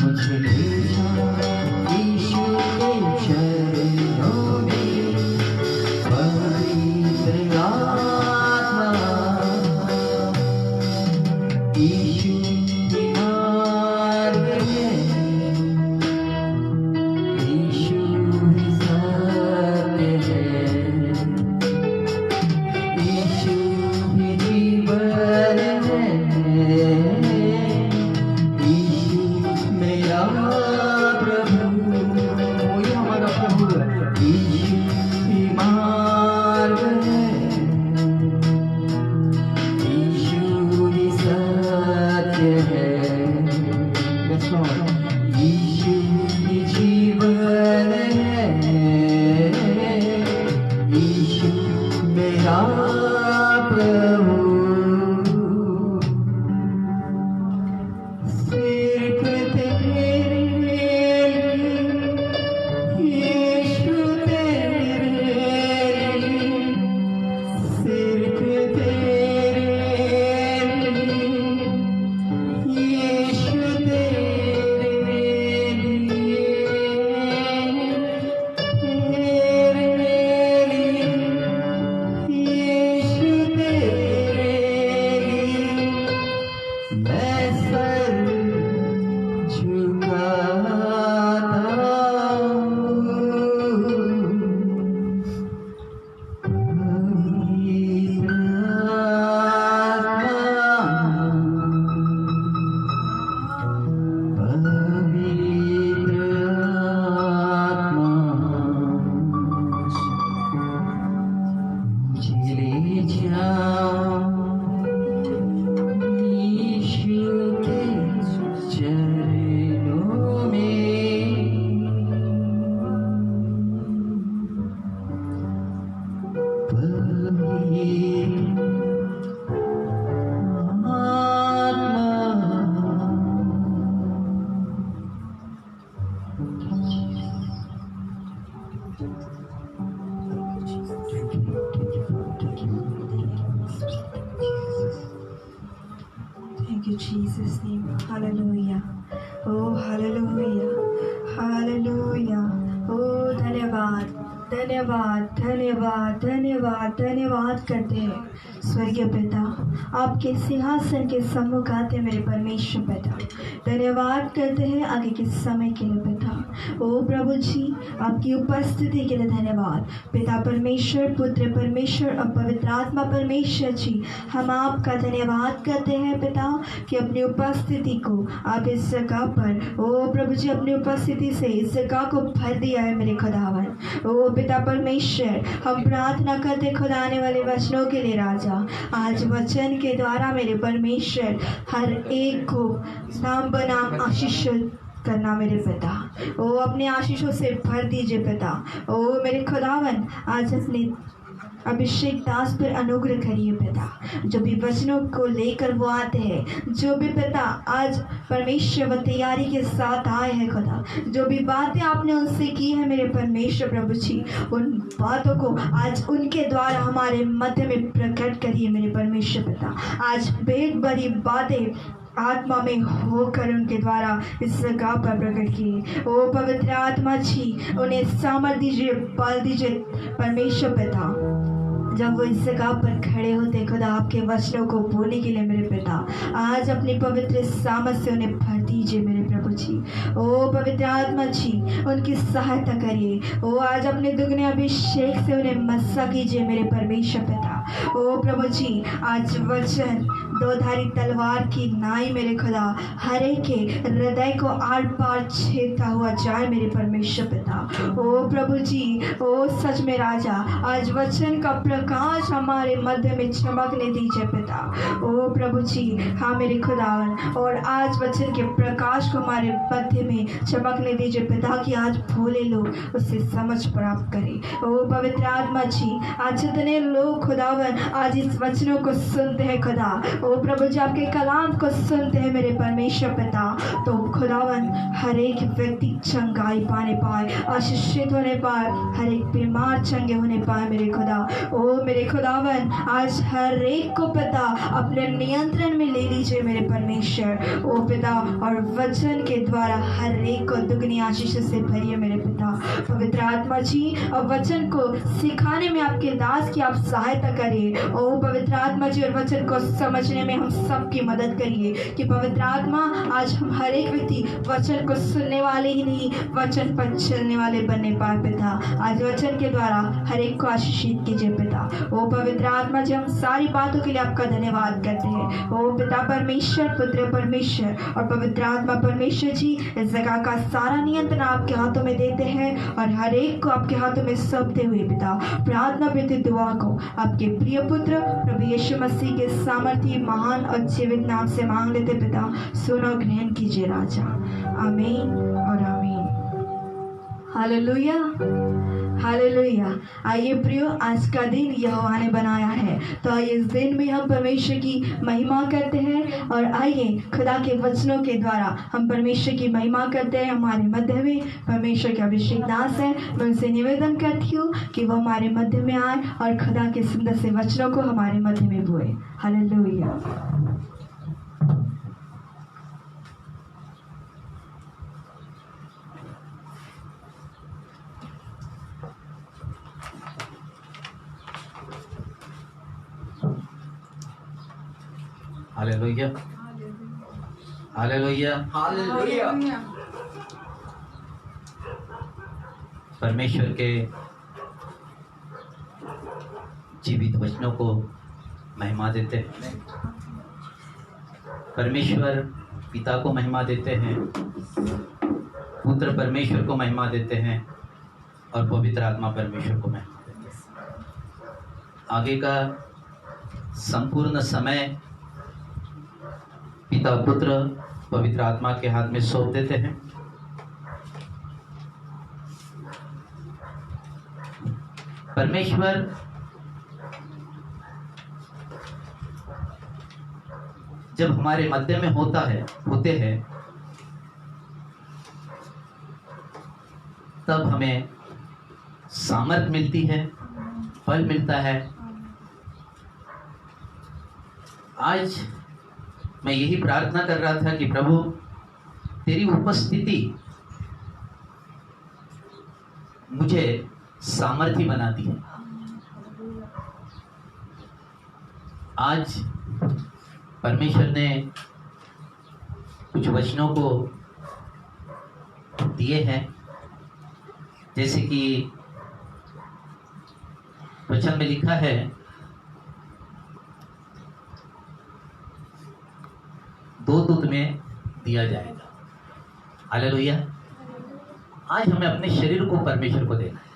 मुझे ले जा यीशु के चरणों में, पवित्र आत्मा यीशु की मार्ग है, यीशु ही सत्य है, यीशु ही जीवन है, यीशु मेरा प्रभु, वही हमारा प्रभु है, यीशु ही मार्ग है, यीशु ही सत्य है, Yes, Lord. यीशु ही जीवन है, यीशु मेरा प्रभु, सिर्फ तेरे लिए, यीशु तेरे लिए, सिर्फ तेरे लिए, यीशु तेरे लिए, तेरे लिए, यीशु तेरे लिए, मैं सर झुकाता हूँ, पवित्र आत्मा, मुझे ले जाओ यीशु के चरणों में, पवित्र Thank you, Jesus' name. Hallelujah. Oh, hallelujah. Hallelujah. Oh, धन्यवाद धन्यवाद धन्यवाद धन्यवाद धन्यवाद करते हैं स्वर्गीय पिता, आपके सिंहासन के सम्मुख आते हैं मेरे परमेश्वर पिता, धन्यवाद करते हैं आगे के समय के लिए पिता। ओ प्रभु जी, आपकी उपस्थिति के लिए धन्यवाद पिता परमेश्वर, पुत्र परमेश्वर और पवित्र आत्मा परमेश्वर जी, हम आपका धन्यवाद करते हैं पिता कि अपनी उपस्थिति को आप इस जगह पर, ओ प्रभु जी, अपनी उपस्थिति से इस जगह को भर दिया है मेरे खुदावन। ओ पिता परमेश्वर, हम प्रार्थना करते खुदा आने वाले वचनों के लिए राजा, आज वचन के द्वारा मेरे परमेश्वर हर एक को नाम बनाम आशीषित करना मेरे पिता, ओ अपने आशीषों से भर दीजिए पिता। ओ मेरे खुदावन, आज अपने अभिषेक दास पर अनुग्रह करिए पिता, जो भी वचनों को लेकर वो आते हैं, जो भी पिता आज परमेश्वर व तैयारी के साथ आए हैं खुदा, जो भी बातें आपने उनसे की है मेरे परमेश्वर प्रभु जी, उन बातों को आज उनके द्वारा हमारे मध्य में प्रकट करिए मेरे परमेश्वर पिता। आज भेद भरी बातें आत्मा में होकर उनके द्वारा इस जगह पर प्रकट किए। ओ पवित्र आत्मा जी, उन्हें सामर्थ दीजिए, बल दीजिए परमेश्वर पिता, जब वो इस जगह पर खड़े होते खुदा आपके वचनों को बोलने के लिए मेरे पिता, आज अपनी पवित्र सामर्थ से उन्हें भर दीजिए मेरे प्रभु जी। ओ पवित्र आत्मा जी, उनकी सहायता करिए। ओ आज अपने दुगने अभिषेक से उन्हें मस्सा कीजिए मेरे परमेश्वर पिता। ओ प्रभु जी, आज वचन दोधारी तलवार की नाई मेरे खुदा हर एक के हृदय को आर पार छेदता हुआ जाए मेरे परमेश्वर पिता। ओ प्रभु जी, ओ सच में राजा, आज वचन का प्रकाश हमारे मध्य में चमकने दीजिए पिता। ओ प्रभु जी, हाँ मेरे खुदावन, और आज वचन के प्रकाश को हमारे मध्य में चमकने दीजिए पिता, कि आज भोले लोग उससे समझ प्राप्त करें। ओ पवित्र आत्मा जी, आज जितने लोग खुदावन आज इस वचनों को सुनते हैं खुदा, ओ प्रभु जी आपके कलाम को सुनते हैं मेरे परमेश्वर पिता, तो खुदावन हर एक व्यक्ति चंगाई पाने पाए, आशीषित होने पाए, हर एक बीमार चंगे होने पाए मेरे खुदा। ओ मेरे खुदावन आज हर एक को पिता अपने नियंत्रण में ले लीजिए मेरे परमेश्वर, ओ पिता, और वचन के द्वारा हर एक को दुगनी आशीष से भरिए मेरे पिता। पवित्र आत्मा जी और वचन को सिखाने में आपके दास की आप सहायता करिए। ओ पवित्र आत्मा जी और वचन को समझने में हम सबकी मदद करिए कि पवित्र आत्मा आज हम हर एक व्यक्ति वचन को सुनने वाले ही नहीं, वचन पर चलने वाले बनने पाए पिता। आज वचन के द्वारा हर एक को आशीषित कीजिए पिता। ओ पवित्र आत्मा जी हम सारी बातों के लिए आपका धन्यवाद करते हैं। ओ पिता परमेश्वर, पुत्र परमेश्वर और पवित्र आत्मा परमेश्वर जी, इस जगह का सारा नियंत्रण आपके हाथों में देते हैं और हर एक को आपके हाथों में सौंपते हुए पिता प्रार्थना प्रति दुआ को आपके प्रिय पुत्र प्रभु यीशु मसीह के सामर्थी महान और जीवित नाम से मांग लेते पिता, सुनो ग्रहण कीजिए राजा। आमीन और आमीन। Hallelujah, hallelujah. आइए प्रियो, आज का दिन यहोवा ने बनाया है, तो आइए इस दिन में हम परमेश्वर की महिमा करते हैं और आइए खुदा के वचनों के द्वारा हम परमेश्वर की महिमा करते हैं। हमारे मध्य में परमेश्वर के अभिषेक दास है, मैं उनसे निवेदन करती हूँ कि वो हमारे मध्य में आए और खुदा के सुंदर से वचनों को हमारे मध्य में बोए। हालेलुया। Hallelujah, hallelujah, hallelujah. परमेश्वर के जीवित वचनों को महिमा देते हैं। परमेश्वर पिता को महिमा देते हैं, पुत्र परमेश्वर को महिमा देते हैं और पवित्र आत्मा परमेश्वर को महिमा देते हैं। आगे का संपूर्ण समय पिता, पुत्र, पवित्र आत्मा के हाथ में सौंप देते हैं। परमेश्वर जब हमारे मध्य में होते हैं तब हमें सामर्थ मिलती है, फल मिलता है। आज मैं यही प्रार्थना कर रहा था कि प्रभु तेरी उपस्थिति मुझे सामर्थी बनाती है। आज परमेश्वर ने कुछ वचनों को दिए हैं, जैसे कि वचन में लिखा है, दो दूत में दिया जाएगा। हालेलुया। आज हमें अपने शरीर को परमेश्वर को देना है।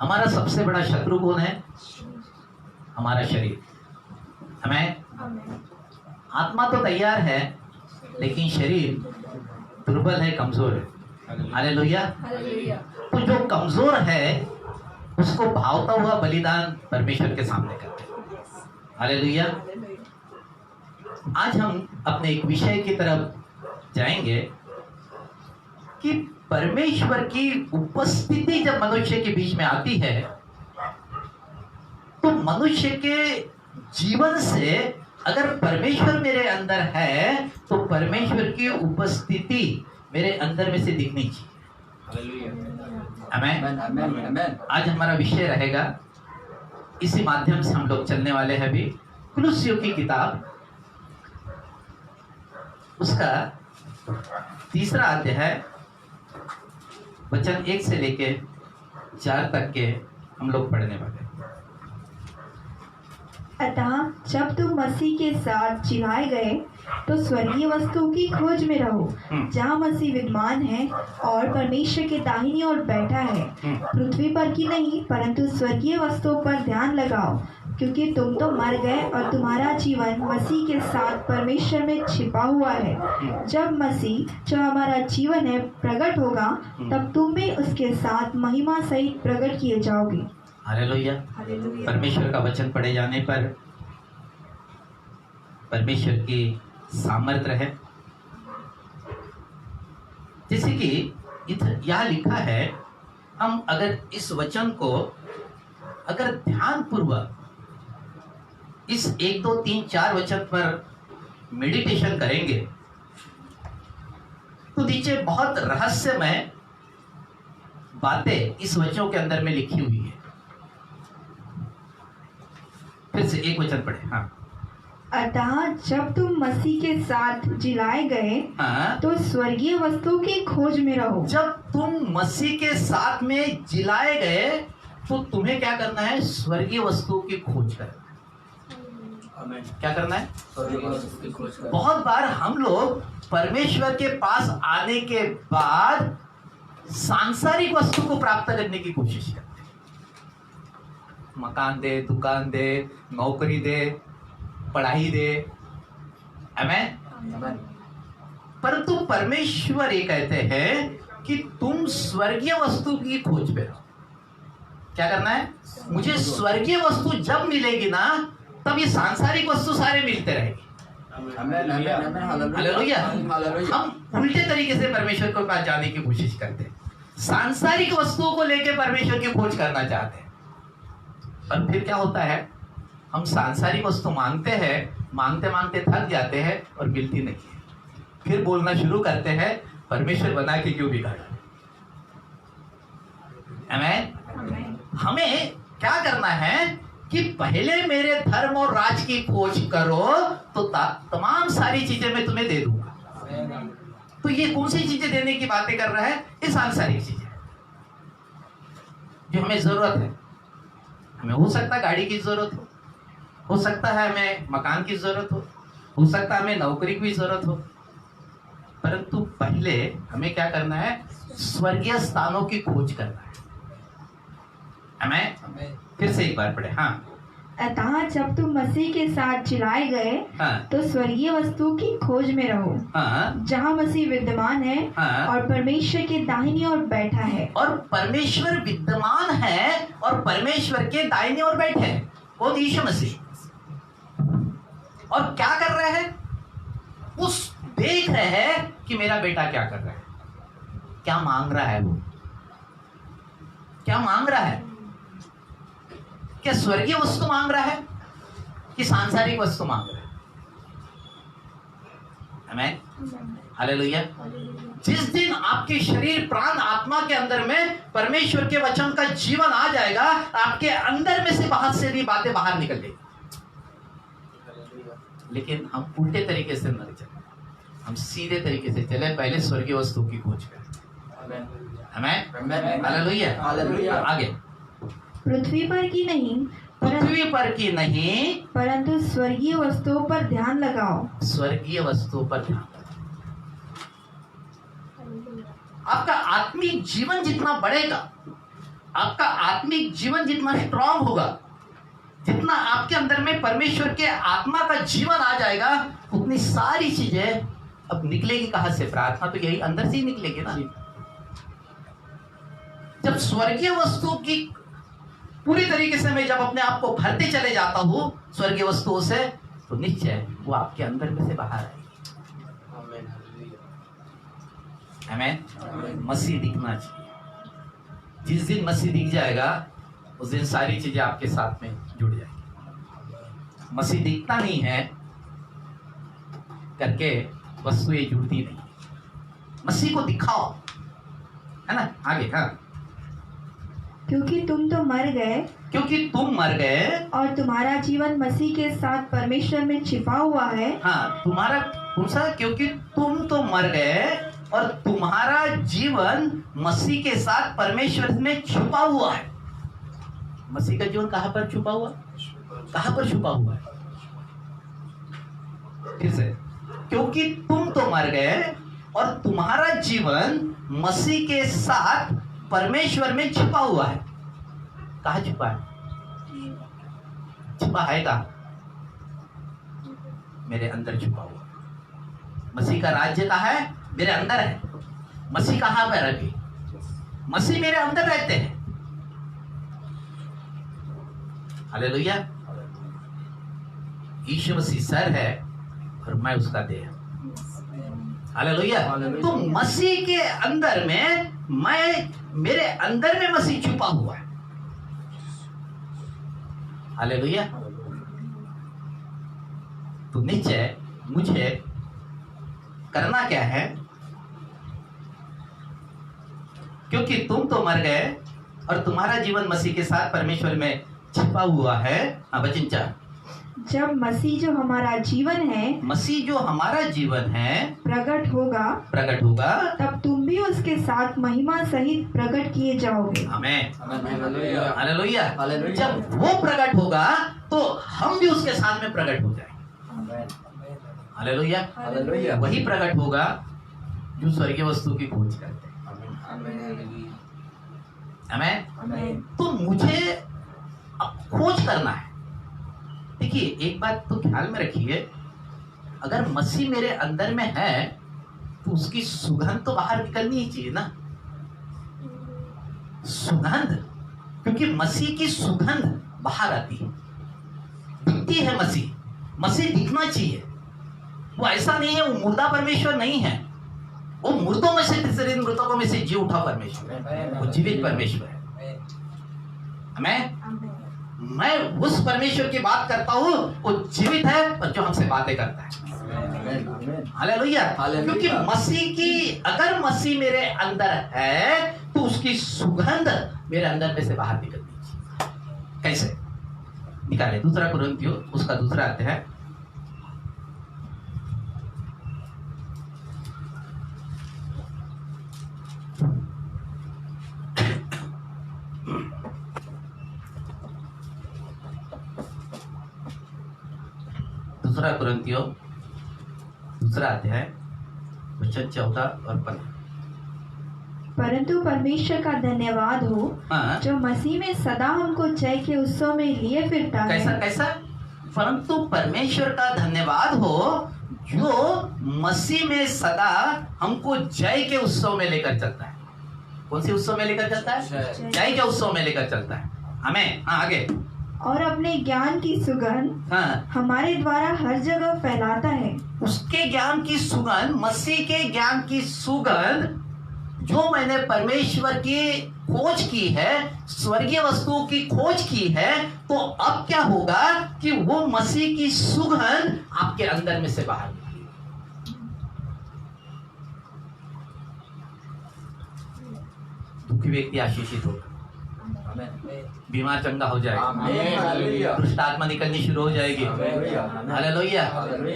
हमारा सबसे बड़ा शत्रु कौन है? हमारा शरीर। हमें आत्मा तो तैयार है लेकिन शरीर दुर्बल है, कमजोर है। हालेलुया। तो जो कमजोर है उसको भावता हुआ बलिदान परमेश्वर के सामने करते हैं। हालेलुया। आज हम अपने एक विषय की तरफ जाएंगे कि परमेश्वर की उपस्थिति जब मनुष्य के बीच में आती है तो मनुष्य के जीवन से, अगर परमेश्वर मेरे अंदर है तो परमेश्वर की उपस्थिति मेरे अंदर में से दिखनी चाहिए। आमीन। आज हमारा विषय रहेगा, इसी माध्यम से हम लोग चलने वाले हैं। अभी कुलुस्सियों की किताब, उसका 3 अध्याय वचन 1 से लेके 4 तक के हम लोग पढ़ने वाले। अतः जब तुम मसीह के साथ जिलाए गए तो स्वर्गीय वस्तुओं की खोज में रहो, जहाँ मसीह विद्यमान है और परमेश्वर के दाहिनी ओर बैठा है। पृथ्वी पर की नहीं परंतु स्वर्गीय वस्तुओं पर ध्यान लगाओ, क्योंकि तुम तो मर गए और तुम्हारा जीवन मसीह के साथ परमेश्वर में छिपा हुआ है। जब मसीह, जो हमारा जीवन है, प्रकट होगा, तब तुम भी उसके साथ महिमा सहित प्रकट किए जाओगे। हालेलुया। परमेश्वर का वचन पढ़े जाने पर परमेश्वर की सामर्थ्य है। जैसे कि इधर यहाँ लिखा है, हम अगर इस वचन को अगर ध्यान पूर्वक इस 1 2 3 4 वचन पर मेडिटेशन करेंगे तो नीचे बहुत रहस्यमय बातें इस वचनों के अंदर में लिखी हुई है। फिर से एक वचन पढ़े। हाँ, अतः जब तुम मसीह के साथ जिलाए गए हाँ, तो स्वर्गीय वस्तु की खोज में रहो। जब तुम मसीह के साथ में जिलाए गए तो तुम्हें क्या करना है? स्वर्गीय वस्तु की खोज करना है। क्या करना है? बहुत बार हम लोग परमेश्वर के पास आने के बाद सांसारिक वस्तु को प्राप्त करने की कोशिश करते हैं। मकान दे, दुकान दे, नौकरी दे, पढ़ाई दे, आमीन। परंतु परमेश्वर ये कहते हैं कि तुम स्वर्गीय वस्तु की खोज पे रहो। क्या करना है? मुझे स्वर्गीय वस्तु जब मिलेगी ना, तब ये सांसारिक वस्तु सारे मिलते रहेंगे। हालेलुया। हम उल्टे तरीके से परमेश्वर के पास जाने की कोशिश करते हैं, सांसारिक वस्तुओं को लेकर परमेश्वर की खोज करना चाहते हैं। और फिर क्या होता है? हम सांसारिक वस्तु मांगते हैं, मांगते मांगते थक जाते हैं और मिलती नहीं है। फिर बोलना शुरू करते हैं, परमेश्वर बना के क्यों बिगाड़ा। आमीन। हमें क्या करना है कि पहले मेरे धर्म और राज की खोज करो तो तमाम सारी चीजें मैं तुम्हें दे दूंगा। तो ये कौन सी चीजें देने की बातें कर रहा है? ये सांसारिक चीजें जो हमें जरूरत है। हमें हो सकता है गाड़ी की जरूरत हो सकता है हमें मकान की जरूरत हो सकता है हमें नौकरी की जरूरत हो, परंतु पहले हमें क्या करना है? स्वर्गीय स्थानों की खोज करना है। हमें फिर से एक बार पढ़े। हाँ, अतः जब तुम मसीह के साथ जिलाए गए हाँ, तो स्वर्गीय वस्तु की खोज में रहो, हाँ, जहाँ मसीह विद्यमान है हाँ, और परमेश्वर के दाहिनी ओर बैठा है। और परमेश्वर विद्यमान है और परमेश्वर के दाहिने ओर बैठे हैं। कौन? यीशु मसीह। और क्या कर रहे हैं? उस देख रहे हैं कि मेरा बेटा क्या कर रहा है, क्या मांग रहा है, वो क्या मांग रहा है। क्या स्वर्गीय वस्तु मांग रहा है कि सांसारिक वस्तु मांग रहा है? आमीन, हालेलुया। जिस दिन आपके शरीर, प्राण, आत्मा के अंदर में परमेश्वर के वचन का जीवन आ जाएगा, आपके अंदर में से बहुत से भी बातें बाहर निकल जाएगी। लेकिन हम उल्टे तरीके से न चले, हम सीधे तरीके से चले। पहले स्वर्गीय वस्तु की खोज करें। आमीन, हालेलुया। आगे, पृथ्वी पर की नहीं, पृथ्वी पर की नहीं, परंतु स्वर्गीय वस्तुओं पर ध्यान लगाओ। स्वर्गीय वस्तुओं पर ध्यान। आपका आत्मिक जीवन जितना बढ़ेगा, आपका आत्मिक जीवन जितना स्ट्रांग होगा, जितना आपके अंदर में परमेश्वर के आत्मा का जीवन आ जाएगा, उतनी सारी चीजें अब निकलेगी कहां से? प्रार्थना तो यही अंदर से ही निकलेगी ना। जब स्वर्गीय वस्तु की पूरी तरीके से मैं जब अपने आप को भरते चले जाता हूं स्वर्गीय वस्तुओं से, तो निश्चय वो आपके अंदर में से बाहर आएगी। आमीन। मसीह दिखना चाहिए। जिस दिन मसीह दिख जाएगा उस दिन सारी चीजें आपके साथ में जुड़ जाएगी। मसीह दिखता नहीं है करके वस्तुएं जुड़ती नहीं। मसीह को दिखाओ, है ना। आगे, हाँ, क्योंकि तुम तो मर गए, क्योंकि तुम मर गए और तुम्हारा जीवन मसीह के साथ परमेश्वर में छिपा हुआ है। हाँ, तुम्हारा कौन सा? क्योंकि तुम तो मर गए और तुम्हारा जीवन मसीह के साथ परमेश्वर में छुपा हुआ है। मसीह का जीवन कहां पर छुपा हुआ? कहां पर छुपा हुआ है? फिर से, क्योंकि तुम तो मर गए और तुम्हारा जीवन मसीह के साथ परमेश्वर में छिपा हुआ है। कहां छिपा है? छिपा है कहां? मेरे अंदर छुपा हुआ। मसीह का राज्य कहां है? मेरे अंदर है। मसीह कहां पर अभी? मसीह मेरे अंदर रहते हैं। हालेलुया। यीशु मसीह सर है और मैं उसका देह। हालेलुया। तो मसीह के अंदर में मेरे अंदर में मसीह छुपा हुआ है। हालेलुया। तो निश्चय मुझे करना क्या है, क्योंकि तुम तो मर गए और तुम्हारा जीवन मसीह के साथ परमेश्वर में छिपा हुआ है। वचन 4, जब मसीह जो हमारा जीवन है, मसीह जो हमारा जीवन है प्रकट होगा, तब तुम भी उसके साथ महिमा सहित प्रकट किए जाओगे। आमेन। हालेलुया। जब वो प्रकट होगा तो हम भी उसके साथ में प्रकट हो जाएंगे। हालेलुया। वही प्रकट होगा जो स्वर्गीय वस्तु की खोज करते हैं। आमेन। तो मुझे अब खोज करना है। देखिए, एक बात तो ख्याल में रखिए, अगर मसीह मेरे अंदर में है तो उसकी सुगंध तो बाहर निकलनी ही चाहिए ना। सुगंध, क्योंकि मसीह की सुगंध बाहर आती है, दिखती है। मसीह दिखना चाहिए। वो ऐसा नहीं है, वो मुर्दा परमेश्वर नहीं है। वो मुर्दों में से, तीसरे मृतकों में से जी उठा परमेश्वर है। वो जीवित परमेश्वर है। मैं उस परमेश्वर की बात करता हूँ, वो जीवित है और जो हमसे बातें करता है। हालेलुया। क्योंकि अगर मसीह मेरे अंदर है तो उसकी सुगंध मेरे अंदर में से बाहर निकलनी चाहिए। कैसे निकाले? 2 कुरिन्थियों उसका 2 अध्याय, कुरिन्थियों 2 अध्याय वचन 14 और 15। परंतु परमेश्वर का धन्यवाद हो, जो मसीह में सदा हमको जय के उत्सव में लिए फिरता है। कैसा? परंतु परमेश्वर का धन्यवाद हो जो मसीह में सदा हमको जय के उत्सव में लेकर चलता है। कौन सी उत्सव में लेकर चलता है? जय के उत्सव में लेकर चलता है। हमें आगे, और अपने ज्ञान की सुगंध हमारे द्वारा हर जगह फैलाता है। उसके ज्ञान की सुगंध, मसीह के ज्ञान की सुगंध, जो मैंने परमेश्वर की खोज की है, स्वर्गीय वस्तुओं की खोज की है, तो अब क्या होगा कि वो मसीह की सुगंध आपके अंदर में से बाहर निकलेगी। दुखी व्यक्ति आशीषित होगा, बीमार चंगा हो जाएगा, दुष्ट आत्मा निकलनी शुरू हो जाएगी। हालेलुया।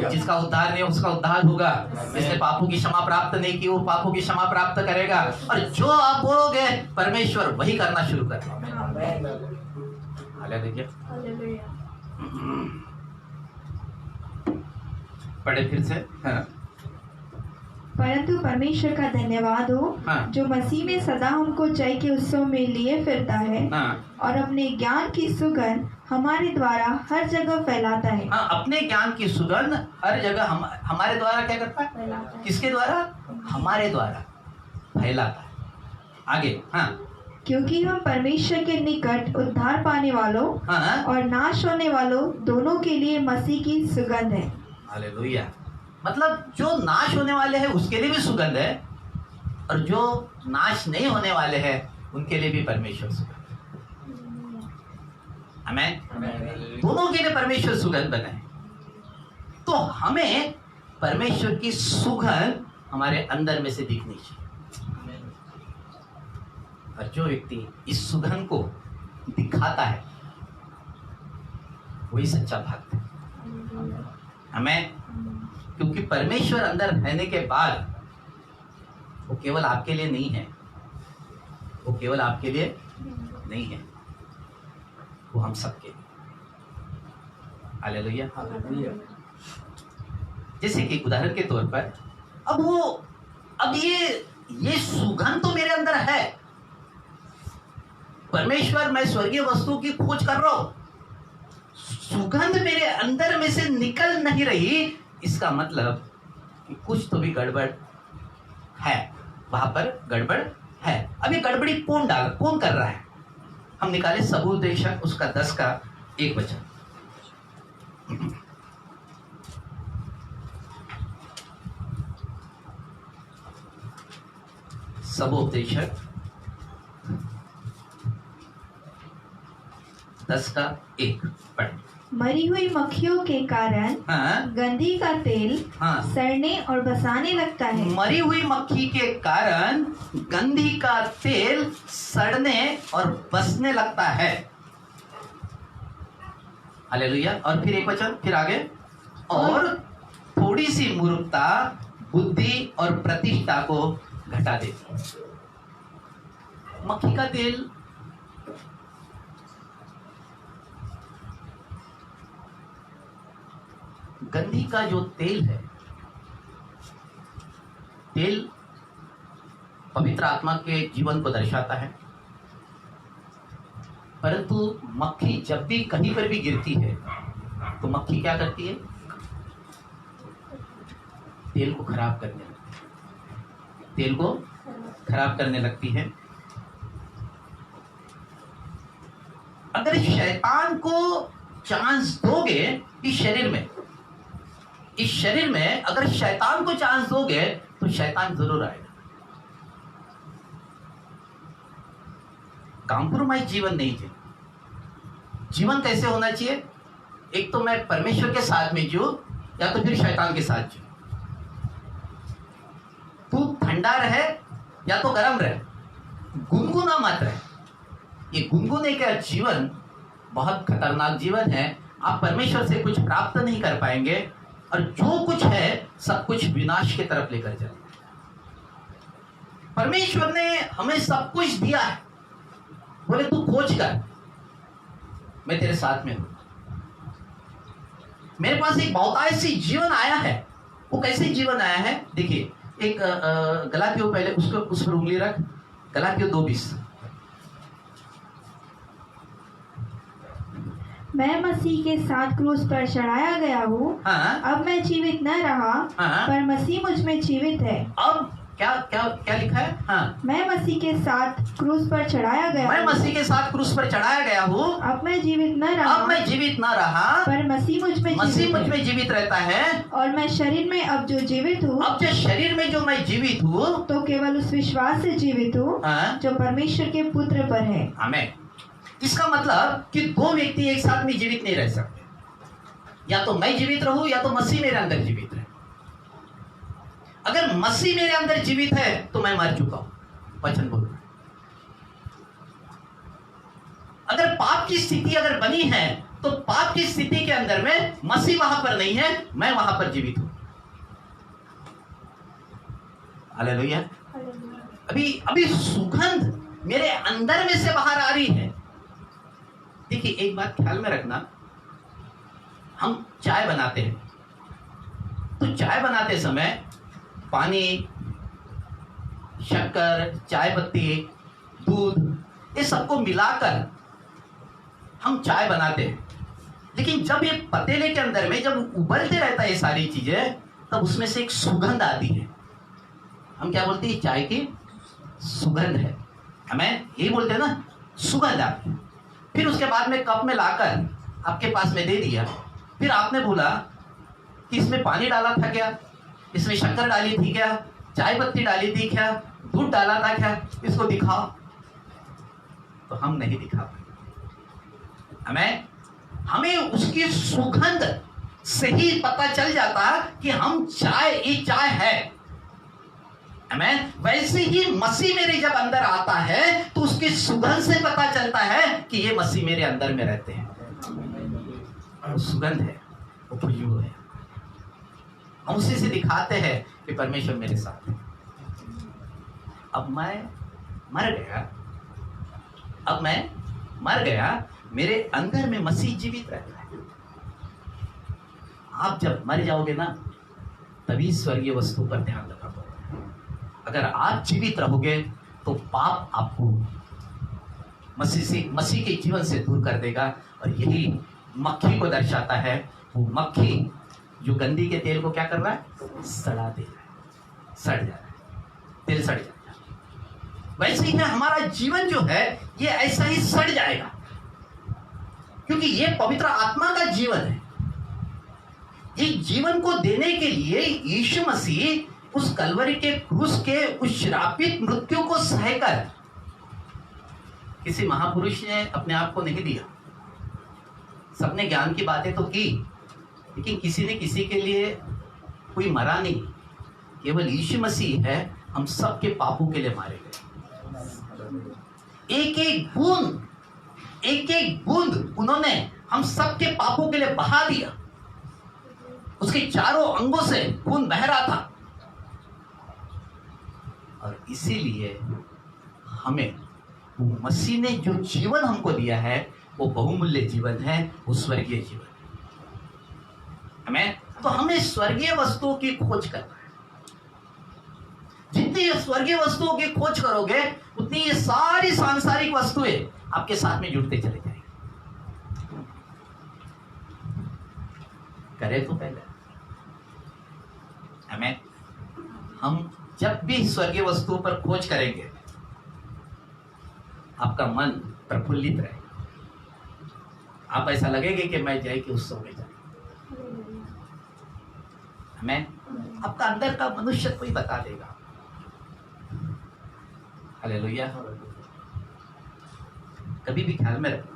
जिसका उद्धार नहीं उसका उद्धार होगा। जिसने पापों की क्षमा प्राप्त नहीं की वो पापों की क्षमा प्राप्त करेगा। और जो आप बोलोगे परमेश्वर वही करना शुरू करेगा। हालेलुया। पढ़े फिर से। परंतु परमेश्वर का धन्यवाद हो, जो मसीह में सदा हमको जय के उत्सव में लिए फिरता है, और अपने ज्ञान की सुगंध हमारे द्वारा हर जगह फैलाता है। अपने ज्ञान की सुगंध हर जगह हमारे द्वारा क्या करता है? किसके द्वारा? हमारे द्वारा फैलाता है। आगे, क्योंकि हम परमेश्वर के निकट उद्धार पाने वालों और नाश होने वालों दोनों के लिए मसीह की सुगंध है। हालेलुया। मतलब जो नाश होने वाले हैं उसके लिए भी सुगंध है, और जो नाश नहीं होने वाले हैं उनके लिए भी परमेश्वर सुगंध है। आमीन। दोनों के लिए परमेश्वर सुगंध बना है। तो हमें परमेश्वर की सुगंध हमारे अंदर में से दिखनी चाहिए। और जो व्यक्ति इस सुगंध को दिखाता है वही सच्चा भक्त है। हमें, क्योंकि परमेश्वर अंदर रहने के बाद वो केवल आपके लिए नहीं है, वो केवल आपके लिए नहीं है, वो हम सबके लिए। हालेलुया। जैसे कि उदाहरण के तौर पर अब ये सुगंध तो मेरे अंदर है। परमेश्वर, मैं स्वर्गीय वस्तु की खोज कर रहा हूं, सुगंध मेरे अंदर में से निकल नहीं रही। इसका मतलब कि कुछ तो भी गड़बड़ है, वहां पर गड़बड़ है। अब ये गड़बड़ी कौन कर रहा है? हम निकाले सबूत देशक उसका 10 का 1 वचन। सबोपदेशक 10:1 पढ़। मरी हुई मक्खियों के कारण हाँ गंधी का तेल हाँ, सड़ने और बसाने लगता है। मरी हुई मक्खी के कारण गंधी का तेल सड़ने और बसने लगता है। हालेलुया। और फिर एक वचन, फिर आगे, और थोड़ी सी मूर्खता बुद्धि और प्रतिष्ठा को घटा देती है। मक्खी का तेल गंधी का जो तेल है, तेल पवित्र आत्मा के जीवन को दर्शाता है, परंतु मक्खी जब भी कहीं पर भी गिरती है तो मक्खी क्या करती है? तेल को खराब करने लगती है, तेल को खराब करने लगती है। अगर शैतान को चांस दोगे इस शरीर में अगर शैतान को चांस दोगे तो शैतान जरूर आएगा। कॉम्प्रोमाइज जीवन नहीं चाहिए। जीवन कैसे होना चाहिए? एक तो मैं परमेश्वर के साथ में जीऊं या तो फिर शैतान के साथ जीऊं। तू ठंडा रहे या तो गर्म रहे, गुनगुना मत रहे। ये गुनगुने का जीवन बहुत खतरनाक जीवन है। आप परमेश्वर से कुछ प्राप्त नहीं कर पाएंगे और जो कुछ है सब कुछ विनाश की तरफ लेकर जाएगा। परमेश्वर ने हमें सब कुछ दिया है, बोले तू खोज कर, मैं तेरे साथ में हूं। मेरे पास एक बहुतायसी जीवन आया है। वो कैसे जीवन आया है? देखिए, एक गलातियों, पहले उसको उस पर उंगली रख, गलातियों 2:20। मैं मसीह के साथ क्रूस पर चढ़ाया गया हूँ। हाँ, अब मैं जीवित न रहा, हाँ, पर मसीह मुझ में जीवित है। अब क्या क्या क्या लिखा है? हाँ, मैं मसीह के साथ क्रूस पर चढ़ाया गया मैं हूँ। मसीह के साथ क्रूस पर चढ़ाया गया हूँ। अब मैं जीवित न रहा, अब मैं जीवित ना रहा, पर मसीह मुझ में मसीह जीवित मुझ है। में जीवित रहता है। और मैं शरीर में अब जो जीवित हूँ, अब जो शरीर में जो मैं जीवित हूँ, तो केवल उस विश्वास से जीवित हूँ हाँ, जो परमेश्वर के पुत्र पर है। आमीन। इसका मतलब कि दो व्यक्ति एक साथ में जीवित नहीं रह सकते। या तो मैं जीवित रहूं या तो मसीह मेरे अंदर जीवित है। अगर मसीह मेरे अंदर जीवित है तो मैं मर चुका हूं, वचन बोल रहा है। अगर पाप की स्थिति अगर बनी है तो पाप की स्थिति के अंदर में मसीह वहां पर नहीं है, मैं वहां पर जीवित हूं। हालेलुया। अभी सुगंध मेरे अंदर में से बाहर आ रही है। देखिए, एक बात ख्याल में रखना, हम चाय बनाते हैं तो चाय बनाते समय पानी, शक्कर, चाय पत्ती, दूध, ये सबको मिलाकर हम चाय बनाते हैं। लेकिन जब ये पतीले के अंदर में जब उबलते रहता है ये सारी चीजें, तब उसमें से एक सुगंध आती है। हम क्या बोलते हैं? चाय की सुगंध है, हमें यही बोलते हैं ना, सुगंध आती है। फिर उसके बाद में कप में लाकर आपके पास में दे दिया। फिर आपने बोला कि इसमें पानी डाला था क्या, इसमें शक्कर डाली थी क्या, चाय पत्ती डाली थी क्या, दूध डाला था क्या, इसको दिखाओ। तो हम नहीं दिखा पाए। हमें उसकी सुगंध से ही पता चल जाता कि हम ये चाय है। वैसे ही मसीह मेरे जब अंदर आता है तो उसकी सुगंध से पता चलता है कि ये मसीह मेरे अंदर में रहते हैं। और सुगंध है, वो खुशबू है। हम उसी से दिखाते हैं कि परमेश्वर मेरे साथ है। अब मैं मर गया, मेरे अंदर में मसीह जीवित रहता है। आप जब मर जाओगे ना, तभी स्वर्गीय वस्तु पर ध्यान रखना पड़ेगा। अगर आप जीवित रहोगे तो पाप आपको मसीह के जीवन से दूर कर देगा। और यही मक्खी को दर्शाता है। वो मक्खी जो गंदी के तेल को क्या कर रहा है? सड़ा दे रहा है, सड़ जा रहा है, तेल सड़ जाएगा। वैसे ही हमारा जीवन जो है ये ऐसा ही सड़ जाएगा, क्योंकि ये पवित्र आत्मा का जीवन है। ये जीवन को देने के लिए यीशु मसीह उस कलवरी के क्रूस के उस श्रापित मृत्यु को सहकर किसी महापुरुष ने अपने आप को नहीं दिया। सबने ज्ञान की बातें तो की, लेकिन किसी ने किसी के लिए कोई मरा नहीं। केवल यीशु मसीह है हम सबके पापों के लिए मारे गए। एक एक बूंद उन्होंने हम सबके पापों के लिए बहा दिया। उसके चारों अंगों से खून बह रहा था, और इसीलिए हमें वो मसीह ने जो जीवन हमको दिया है वो बहुमूल्य जीवन है, वो स्वर्गीय जीवन। हमें तो हमें स्वर्गीय वस्तुओं की खोज करना है। जितनी ये स्वर्गीय वस्तुओं की खोज करोगे उतनी ये सारी सांसारिक वस्तुएं आपके साथ में जुड़ते चले जाएंगे। करें तो पहले हमें, हम जब भी स्वर्गीय वस्तुओं पर खोज करेंगे आपका मन प्रफुल्लित रहेगा। आप ऐसा लगेगा कि मैं जाए कि उत्सव में जाए। हमें आपका अंदर का मनुष्य कोई बता देगा। हालेलुया। कभी भी ख्याल में रखना,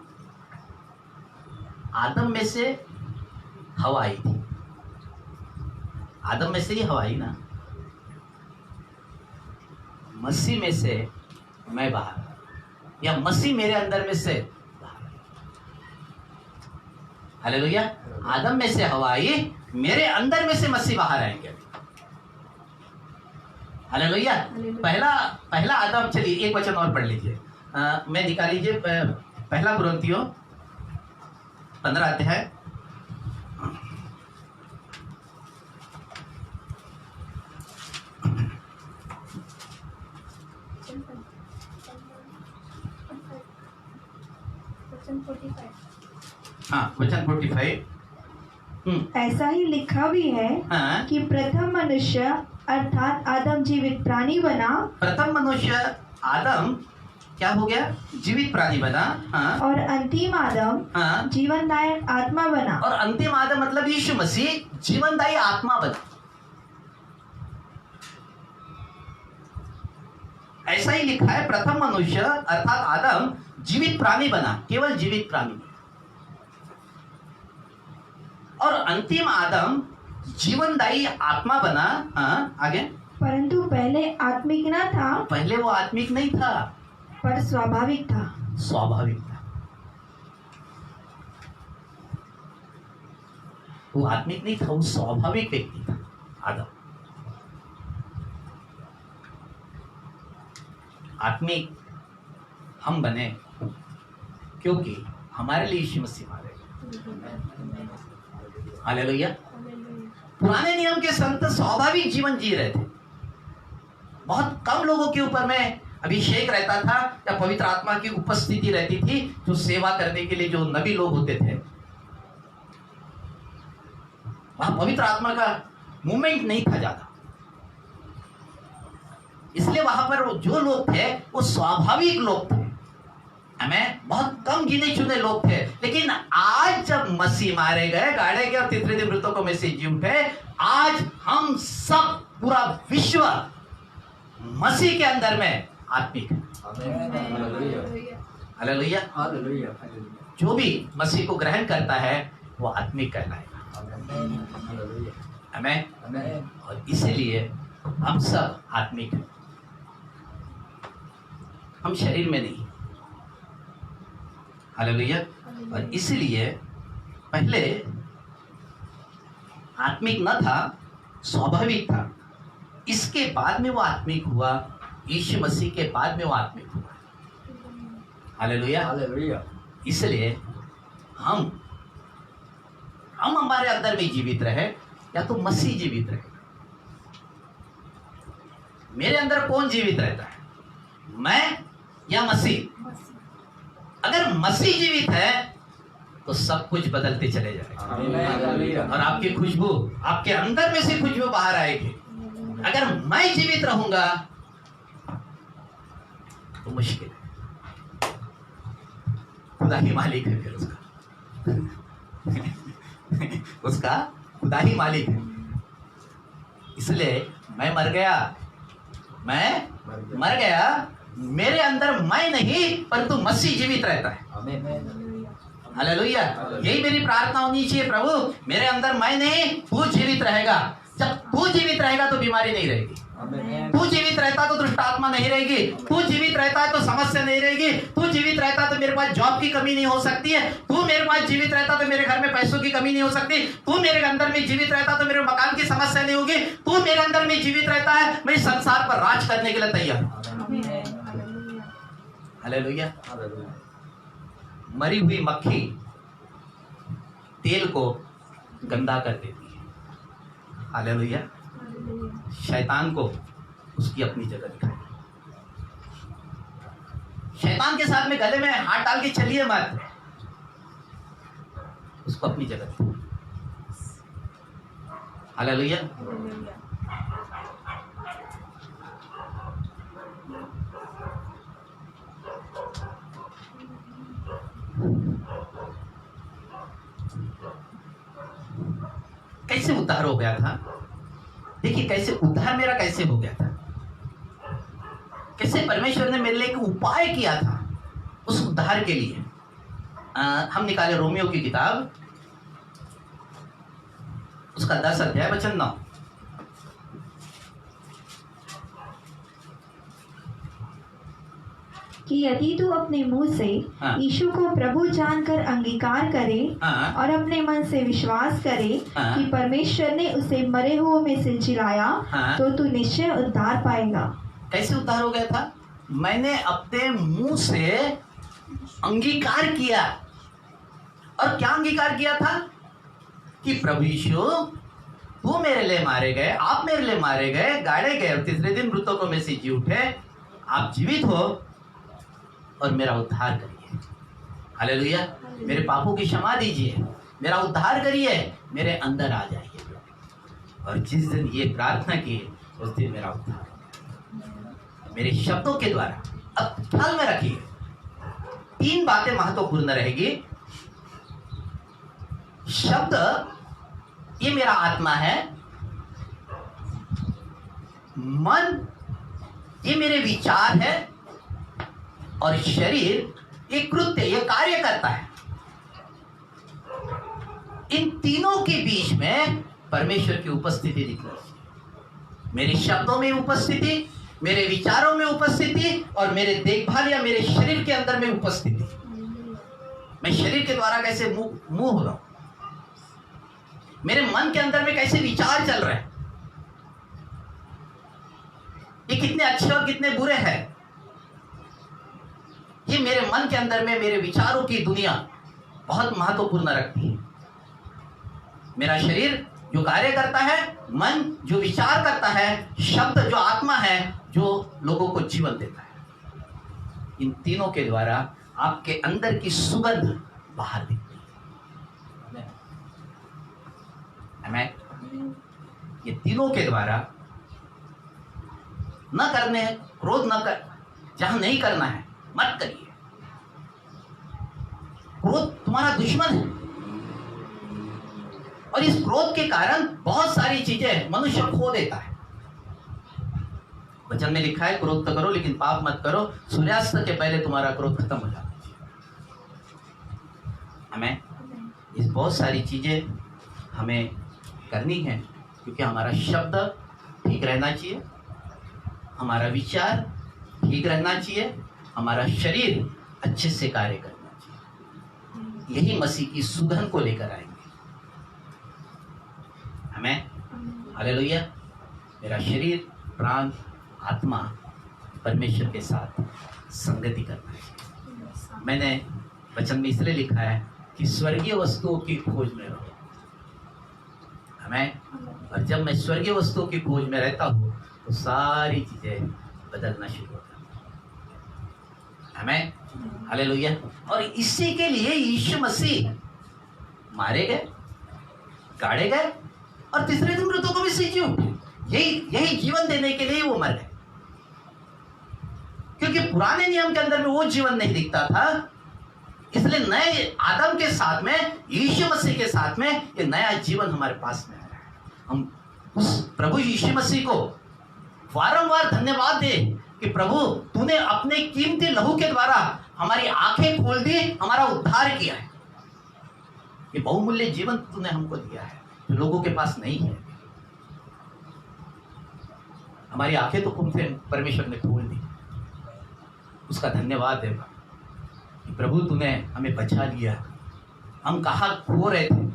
आदम में से हवा आई थी। आदम में से ही हवा आई ना। मसीह में से मैं बाहर, या मसीह मेरे अंदर में से बाहर। हालेलुया। आदम में से हवा आई, मेरे अंदर में से मसीह बाहर आएंगे। हालेलुया। पहला आदम, चलिए एक वचन और पढ़ लीजिए। मैं निकाल लीजिए पहला कुरिन्थियों 15 अध्याय। हाँ, वचन 45। ऐसा ही लिखा भी है हाँ। कि प्रथम मनुष्य अर्थात आदम जीवित प्राणी बना। प्रथम मनुष्य आदम क्या हो गया? जीवित प्राणी बना। हाँ। और अंतिम आदम हाँ। जीवनदायक आत्मा बना। और अंतिम आदम मतलब यीशु मसीह जीवनदायी आत्मा बना। ऐसा ही लिखा है, प्रथम मनुष्य अर्थात आदम जीवित प्राणी बना, केवल जीवित प्राणी, और अंतिम आदम जीवनदायी आत्मा बना। हाँ, आगे। परंतु पहले आत्मिक न था, पहले वो आत्मिक नहीं था, पर स्वाभाविक था। स्वाभाविक था। वो आत्मिक नहीं था, वो स्वाभाविक व्यक्ति था आदम। आत्मिक हम बने क्योंकि हमारे लिए यीशु मसीह मारे। हालेलुया। पुराने नियम के संत स्वाभाविक जीवन जी रहे थे। बहुत कम लोगों के ऊपर में अभिषेक रहता था या पवित्र आत्मा की उपस्थिति रहती थी, जो सेवा करने के लिए जो नबी लोग होते थे। वहां पवित्र आत्मा का मूवमेंट नहीं था ज्यादा, इसलिए वहां पर जो लोग थे वो स्वाभाविक लोग थे। हमें बहुत कम गिने चुने लोग थे। लेकिन आज जब मसीह मारे गए, गाड़े गए और तीसरे दिन मृतकों में से जी उठे, आज हम सब, पूरा विश्व मसीह के अंदर में आत्मिक है। हालेलुया। जो भी मसीह को ग्रहण करता है वो आत्मिक कहलाएगा। हमें, और इसीलिए हम सब आत्मिक हैं, हम शरीर में नहीं। हालेलुया। और इसलिए पहले आत्मिक न था, स्वाभाविक था। इसके बाद में वो आत्मिक हुआ, यीशु मसीह के बाद में वो आत्मिक हुआ। हालेलुया। इसलिए हम हमारे अंदर में जीवित रहे, या तो मसीह जीवित रहे। मेरे अंदर कौन जीवित रहता है, मैं या मसीह? अगर मसीह जीवित है तो सब कुछ बदलते चले जाएगा, और आपकी खुशबू, आपके अंदर में से खुशबू बाहर आएगी। अगर मैं जीवित रहूंगा तो मुश्किल है। खुदा ही मालिक है, फिर उसका खुदा ही मालिक है। इसलिए मैं मर गया, मैं मर गया, मेरे अंदर मैं नहीं परंतु मसीह जीवित रहता है। हालेलुया। यही मेरी प्रार्थना होनी चाहिए, प्रभु मेरे अंदर मैं नहीं, तू जीवित रहेगा। जब तू जीवित रहेगा तो बीमारी नहीं रहेगी, तू जीवित रहता तो दुष्ट आत्मा नहीं रहेगी, तू जीवित रहता है तो समस्या नहीं रहेगी, तू जीवित रहता तो मेरे पास जॉब की कमी नहीं हो सकती है, तू मेरे पास जीवित रहता तो मेरे घर में पैसों की कमी नहीं हो सकती, तू मेरे अंदर में जीवित रहता तो मेरे मकान की समस्या नहीं होगी, तू मेरे अंदर में जीवित रहता है, मैं संसार पर राज करने के लिए तैयार हूं। हालेलुया। मरी हुई मक्खी तेल को गंदा कर देती है। हालेलुया। शैतान को उसकी अपनी जगह दिखाई। शैतान के साथ में गले में हाथ डाल के चलिए मत, उसको अपनी जगह दिखाई। हालेलुया। कैसे उद्धार हो गया था? देखिए कैसे उद्धार मेरा कैसे हो गया था, कैसे परमेश्वर ने मेरे लिए एक उपाय किया था उस उद्धार के लिए। हम निकाले रोमियो की किताब, उसका 10 अध्याय वचन 9। कि यदि तू अपने मुंह से हाँ। यीशु को प्रभु जानकर अंगीकार करे हाँ। और अपने मन से विश्वास करे हाँ। कि परमेश्वर ने उसे मरे हुओं में से जिलाया, हाँ। तो तू निश्चय उद्धार पाएगा। कैसे उद्धार हो गया था? मैंने अपने मुंह से अंगीकार किया। और क्या अंगीकार किया था? कि प्रभु यीशु तू मेरे लिए मारे गए, आप मेरे लिए मारे गए, गाड़े गए और तीसरे दिन मृतकों में से जी उठे, आप जीवित हो और मेरा उद्धार करिए। हालेलुया। मेरे पापों की क्षमा दीजिए, मेरा उद्धार करिए, मेरे अंदर आ जाइए। और जिस दिन ये प्रार्थना की उस दिन मेरा उद्धार हो गया। मेरे शब्दों के द्वारा। अब ख्याल में रखिए 3 बातें महत्वपूर्ण रहेगी। शब्द ये मेरा आत्मा है, मन ये मेरे विचार है, और शरीर ये कृत्य, ये कार्य करता है। इन तीनों के बीच में परमेश्वर की उपस्थिति दिखनी चाहिए। मेरे शब्दों में उपस्थिति, मेरे विचारों में उपस्थिति, और मेरे देखभाल या मेरे शरीर के अंदर में उपस्थिति। मैं शरीर के द्वारा कैसे मुंह हो रहा हूं, मेरे मन के अंदर में कैसे विचार चल रहे हैं, ये कितने अच्छे और कितने बुरे हैं, ये मेरे मन के अंदर में मेरे विचारों की दुनिया बहुत महत्वपूर्ण रखती है। मेरा शरीर जो कार्य करता है, मन जो विचार करता है, शब्द जो आत्मा है जो लोगों को जीवन देता है, इन तीनों के द्वारा आपके अंदर की सुगंध बाहर दिखती है। आमीन। ये तीनों के द्वारा न करने, क्रोध न कर, जहां नहीं करना है मत करिए। क्रोध तुम्हारा दुश्मन है, और इस क्रोध के कारण बहुत सारी चीजें मनुष्य खो देता है। वचन में लिखा है क्रोध तो करो लेकिन पाप मत करो, सूर्यास्त के पहले तुम्हारा क्रोध खत्म हो जाना चाहिए। हमें इस बहुत सारी चीजें हमें करनी है, क्योंकि हमारा शब्द ठीक रहना चाहिए, हमारा विचार ठीक रहना चाहिए, हमारा शरीर अच्छे से कार्य करना चाहिए। यही मसीह की सुगंध को लेकर आएंगे। हमें हालेलुया। मेरा शरीर, प्राण, आत्मा परमेश्वर के साथ संगति करना है। मैंने वचन में इसलिए लिखा है कि स्वर्गीय वस्तुओं की खोज में रहो। हमें, और जब मैं स्वर्गीय वस्तुओं की खोज में रहता हूँ तो सारी चीजें बदलना शुरू होता है। हमें हालेलुया। और इसी के लिए यीशु मसीह मारे गए, गाड़े गए, और तीसरे दिन मृतकों में से जी उठे। यही जीवन देने के लिए वो मर गए, क्योंकि पुराने नियम के अंदर में वो जीवन नहीं दिखता था। इसलिए नए आदम के साथ में, यीशु मसीह के साथ में ये नया जीवन हमारे पास में आ रहा है। हम उस प्रभु यीशु मसीह को वारंवार धन्यवाद दे कि प्रभु तूने अपने कीमती लहू के द्वारा हमारी आंखें खोल दी, हमारा उद्धार किया है। ये बहुमूल्य जीवन तूने हमको दिया है जो लोगों के पास नहीं है। हमारी आंखें तो तुमसे परमेश्वर ने खोल दी, उसका धन्यवाद है कि प्रभु तूने हमें बचा लिया। हम कहाँ खो रहे थे,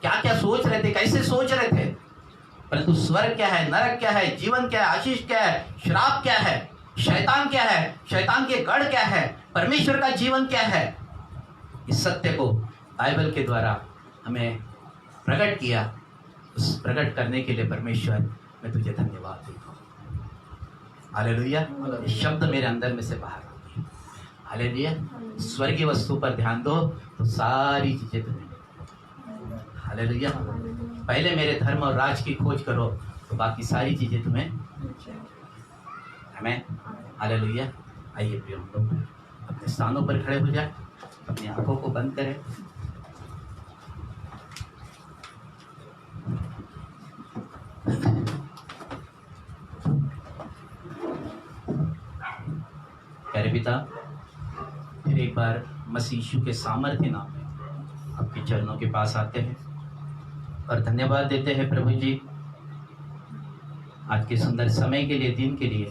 क्या क्या सोच रहे थे, कैसे सोच रहे थे, परंतु स्वर्ग क्या है, नरक क्या है, जीवन क्या है, आशीष क्या है, श्राप क्या है, शैतान क्या है, शैतान के गढ़ क्या है, परमेश्वर का जीवन क्या है, इस सत्य को बाइबल के द्वारा हमें प्रकट किया। उस प्रकट करने के लिए परमेश्वर मैं तुझे धन्यवाद देता हूँ। हालेलुया। ये शब्द मेरे अंदर में से बाहर आती है। हालेलुया। स्वर्गीय वस्तु पर ध्यान दो तो सारी चीजें तुम्हें। हालेलुया। पहले मेरे धर्म और राज की खोज करो तो बाकी सारी चीजें तुम्हें। हमें हालेलुया। आइए प्रिय, हम लोग अपने स्थानों पर खड़े हो जाए, अपनी आंखों को बंद करें। प्यारे पिता, फिर एक बार मसीह यीशु के सामर्थ्य नाम में आपके चरणों के पास आते हैं और धन्यवाद देते हैं प्रभु जी आज के सुंदर समय के लिए, दिन के लिए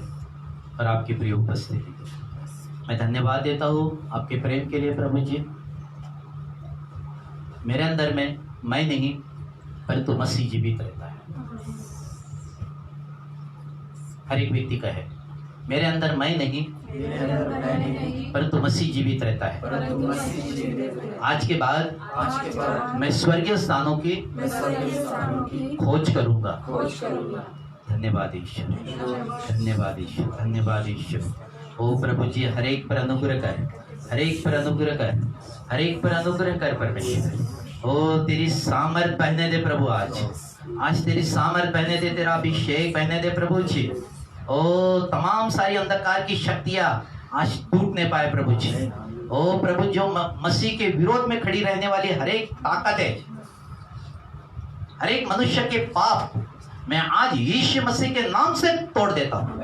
और आपकी प्रिय उपस्थिति के लिए। मैं धन्यवाद देता हूँ आपके प्रेम के लिए प्रभु जी। मेरे अंदर में मैं नहीं परंतु मसीह जीवित रहता है। हर एक व्यक्ति का है, मेरे अंदर मैं नहीं परंतु मसीह जीवित रहता है। आज के बाद मैं स्वर्गीय स्थानों की खोज करूंगा। धन्यवाद ईश्वर, धन्यवाद ईश्वर, धन्यवाद ईश्वर। ओ प्रभु जी, हर एक पर अनुग्रह कर, हर एक पर अनुग्रह कर, हर एक पर अनुग्रह कर परमेश्वर। ओ तेरी सामर्थ बहने दे प्रभु, आज तेरी सामर्थ बहने दे, तेरा अभिषेक बहने दे प्रभु जी। ओ तमाम सारी अंधकार की शक्तियां आज टूट नहीं पाए प्रभु जी। ओ प्रभु, जो मसीह के विरोध में खड़ी रहने वाली हर एक ताकत है, हर एक मनुष्य के पाप मैं आज यीशु मसीह के नाम से तोड़ देता हूँ।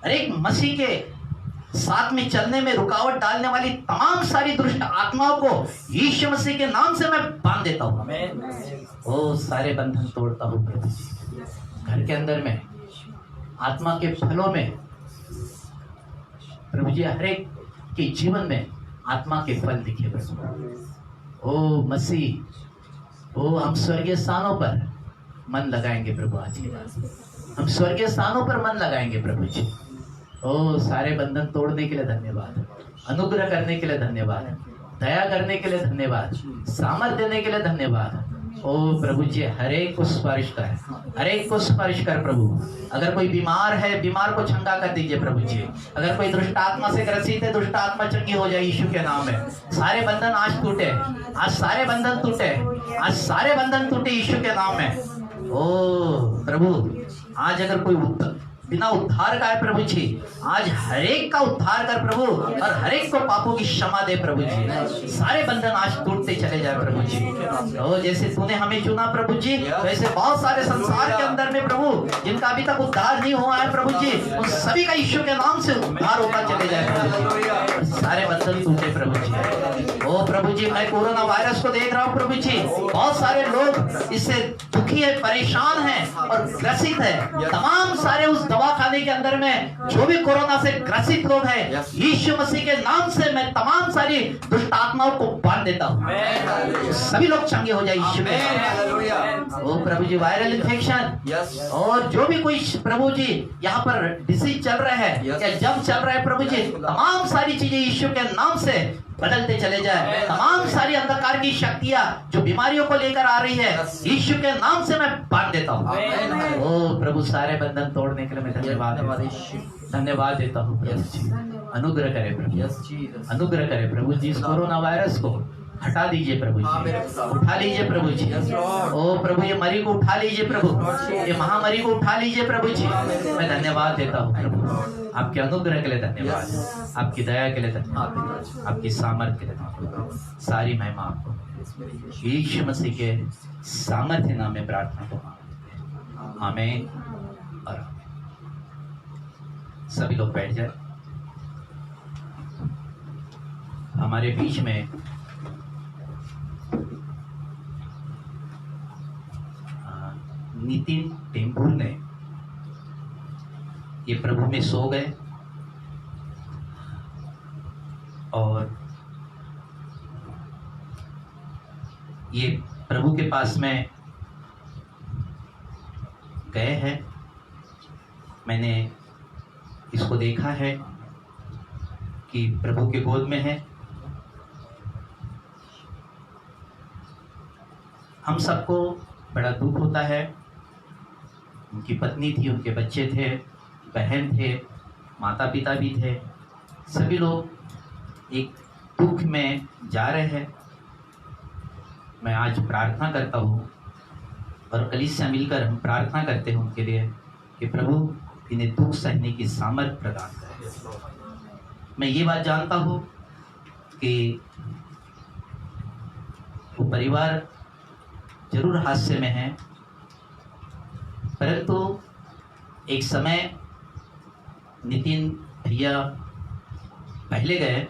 हर एक मसीह के साथ में चलने में रुकावट डालने वाली तमाम सारी दुष्ट आत्माओं को यीशु मसीह के नाम से मैं बांध देता हूँ। ओ सारे बंधन तोड़ता हूँ प्रभु जी। घर के अंदर में, आत्मा के फलों में प्रभु जी, हर एक के जीवन में आत्मा के फल दिखे प्रभु। ओ मसीह, ओ हम स्वर्गीय स्थानों पर मन लगाएंगे प्रभु। आज के बाद हम स्वर्गीय स्थानों पर मन लगाएंगे प्रभु जी। ओ सारे बंधन तोड़ने के लिए धन्यवाद, अनुग्रह करने के लिए धन्यवाद, दया करने के लिए धन्यवाद, सामर्थ देने के लिए धन्यवाद। ओ प्रभु जी, हर एक को स्पर्श कर, हर एक को स्पर्श कर प्रभु। अगर कोई बीमार है, बीमार को चंगा कर दीजिए प्रभु जी। अगर कोई दुष्ट आत्मा से ग्रसित है, दुष्ट आत्मा चंगी हो जाए यीशु के नाम में। सारे बंधन आज टूटे, आज सारे बंधन टूटे, आज सारे बंधन टूटे यीशु के नाम में। ओ प्रभु, आज अगर कोई बिना उद्धार का है प्रभु जी, आज हर एक का उद्धार कर प्रभु, और हर एक को पापों की क्षमा दे प्रभु जी। सारे बंधन आज टूटते चले जाए प्रभु जी। ओ जैसे तूने हमें चुना प्रभु जी, वैसे बहुत सारे संसार के अंदर में प्रभु जिनका अभी तक उद्धार नहीं हुआ है प्रभु जी, उन सभी का यीशु के नाम से उद्धार होता चले जाए प्रभु जी। सारे बंधन टूटे प्रभु जी। ओ प्रभु जी, मैं कोरोना वायरस को देख रहा हूँ प्रभु जी, बहुत सारे लोग इससे दुखी है, परेशान है और ग्रसित है। तमाम सारे उस दवाखाने के अंदर में जो भी कोरोना से ग्रसित लोग हैं, यीशु मसीह के नाम से मैं तमाम सारी दुष्ट आत्माओं को बांध देता हूँ। सभी लोग चंगे हो जाए यीशु के नाम। ओ प्रभु जी, वायरल इन्फेक्शन और जो भी कोई प्रभु जी यहाँ पर डिसीज चल रहा है या जब चल रहा है प्रभु जी, तमाम सारी चीजें यीशु के नाम से बदलते चले जाए। तमाम सारी अंधकार की शक्तियां जो बीमारियों को लेकर आ रही है, यीशु के नाम से मैं बांध देता हूँ। ओ प्रभु, सारे बंधन तोड़ने के लिए मैं धन्यवाद देता हूँ प्रभु जी। अनुग्रह करे प्रभु, अनुग्रह करे प्रभु जी। इस कोरोना वायरस को हटा दीजिए प्रभु जी, उठा लीजिए प्रभु जी। ओ प्रभु, ये मरी को उठा लीजिए प्रभु, ये महामारी को उठा लीजिए प्रभु जी। मैं धन्यवाद देता हूँ प्रभु, आपके अनुग्रह के लिए धन्यवाद, आपकी दया के लिए धन्यवाद, आपकी सामर्थ्य के लिए धन्यवाद। सारी महिमा आपको यीशु मसीह के सामर्थ्य नाम में प्रार्थना को आमीन और आमीन। सभी लोग बैठ जाए। हमारे बीच में नितिन टेम्पुर ने ये प्रभु में सो गए और ये प्रभु के पास में गए हैं। मैंने इसको देखा है कि प्रभु के गोद में है। हम सबको बड़ा दुख होता है। उनकी पत्नी थी, उनके बच्चे थे, बहन थे, माता पिता भी थे, सभी लोग एक दुख में जा रहे हैं। मैं आज प्रार्थना करता हूँ और कलीसिया मिलकर हम प्रार्थना करते हैं उनके लिए कि प्रभु इन्हें दुख सहने की सामर्थ्य प्रदान करें। मैं ये बात जानता हूँ कि वो परिवार जरूर हादसे में है, परंतु एक समय नितिन भैया पहले गए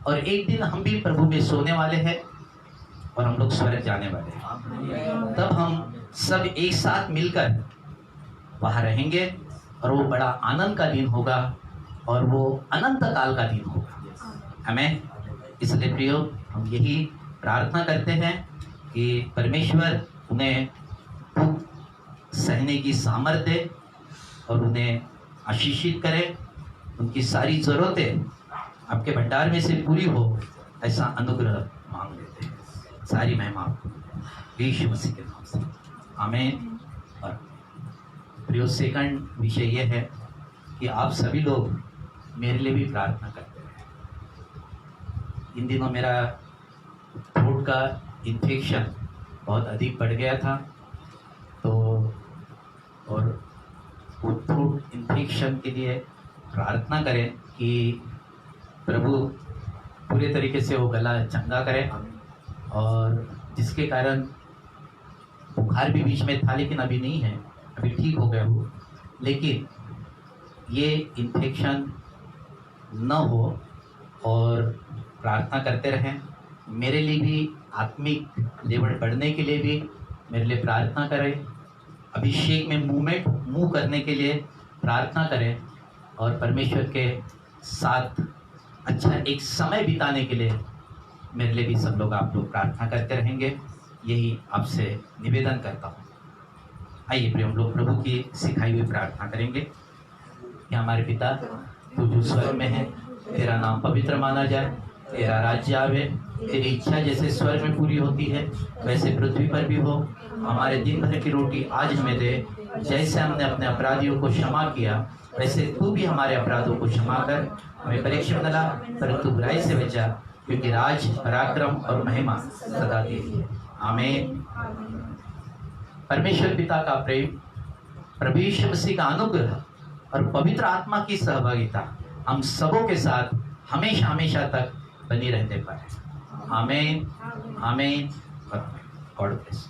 और एक दिन हम भी प्रभु में सोने वाले हैं और हम लोग स्वर्ग जाने वाले हैं। तब हम सब एक साथ मिलकर वहाँ रहेंगे और वो बड़ा आनंद का दिन होगा और वो अनंत काल का दिन होगा। हमें इसलिए प्रियो हम यही प्रार्थना करते हैं कि परमेश्वर उन्हें दुख सहने की सामर्थ्य दे और उन्हें आशीषित करे, उनकी सारी ज़रूरतें आपके भंडार में से पूरी हो, ऐसा अनुग्रह मांग लेते हैं। सारी महिमा आपको यीशु मसीह के नाम से, आमीन। और प्रियो सेकंड विषय यह है कि आप सभी लोग मेरे लिए भी प्रार्थना करते हैं। इन दिनों मेरा थ्रोट का इन्फेक्शन बहुत अधिक बढ़ गया था, तो और वो थ्रोट इन्फेक्शन के लिए प्रार्थना करें कि प्रभु पूरे तरीके से वो गला चंगा करे, और जिसके कारण बुखार भी बीच में था लेकिन अभी नहीं है, अभी ठीक हो गया वो, लेकिन ये इन्फेक्शन न हो और प्रार्थना करते रहें। मेरे लिए भी आत्मिक लेवल बढ़ने के लिए भी मेरे लिए प्रार्थना करें। अभिषेक में मूव करने के लिए प्रार्थना करें और परमेश्वर के साथ अच्छा एक समय बिताने के लिए मेरे लिए भी सब लोग आप लोग प्रार्थना करते रहेंगे, यही आपसे निवेदन करता हूँ। आइए प्रिय हम लोग प्रभु की सिखाई हुई प्रार्थना करेंगे कि हमारे पिता तू जो स्वर्ग में है, तेरा नाम पवित्र माना जाए, तेरा राज्य आवे, तेरी इच्छा जैसे स्वर्ग में पूरी होती है वैसे पृथ्वी पर भी हो। हमारे दिन भर की रोटी आज हमें दे, जैसे हमने अपने अपराधियों को क्षमा किया वैसे तू भी हमारे अपराधों को क्षमा कर। हमें परीक्षा में न ला परंतु बुराई से बचा, क्योंकि राज पराक्रम और महिमा सदा तेरी है, आमीन। परमेश्वर पिता का प्रेम, प्रभु यीशु मसीह का अनुग्रह और पवित्र आत्मा की सहभागिता हम सबों के साथ हमेशा हमेशा तक बनी रहने पाए, आमीन, आमीन। God bless.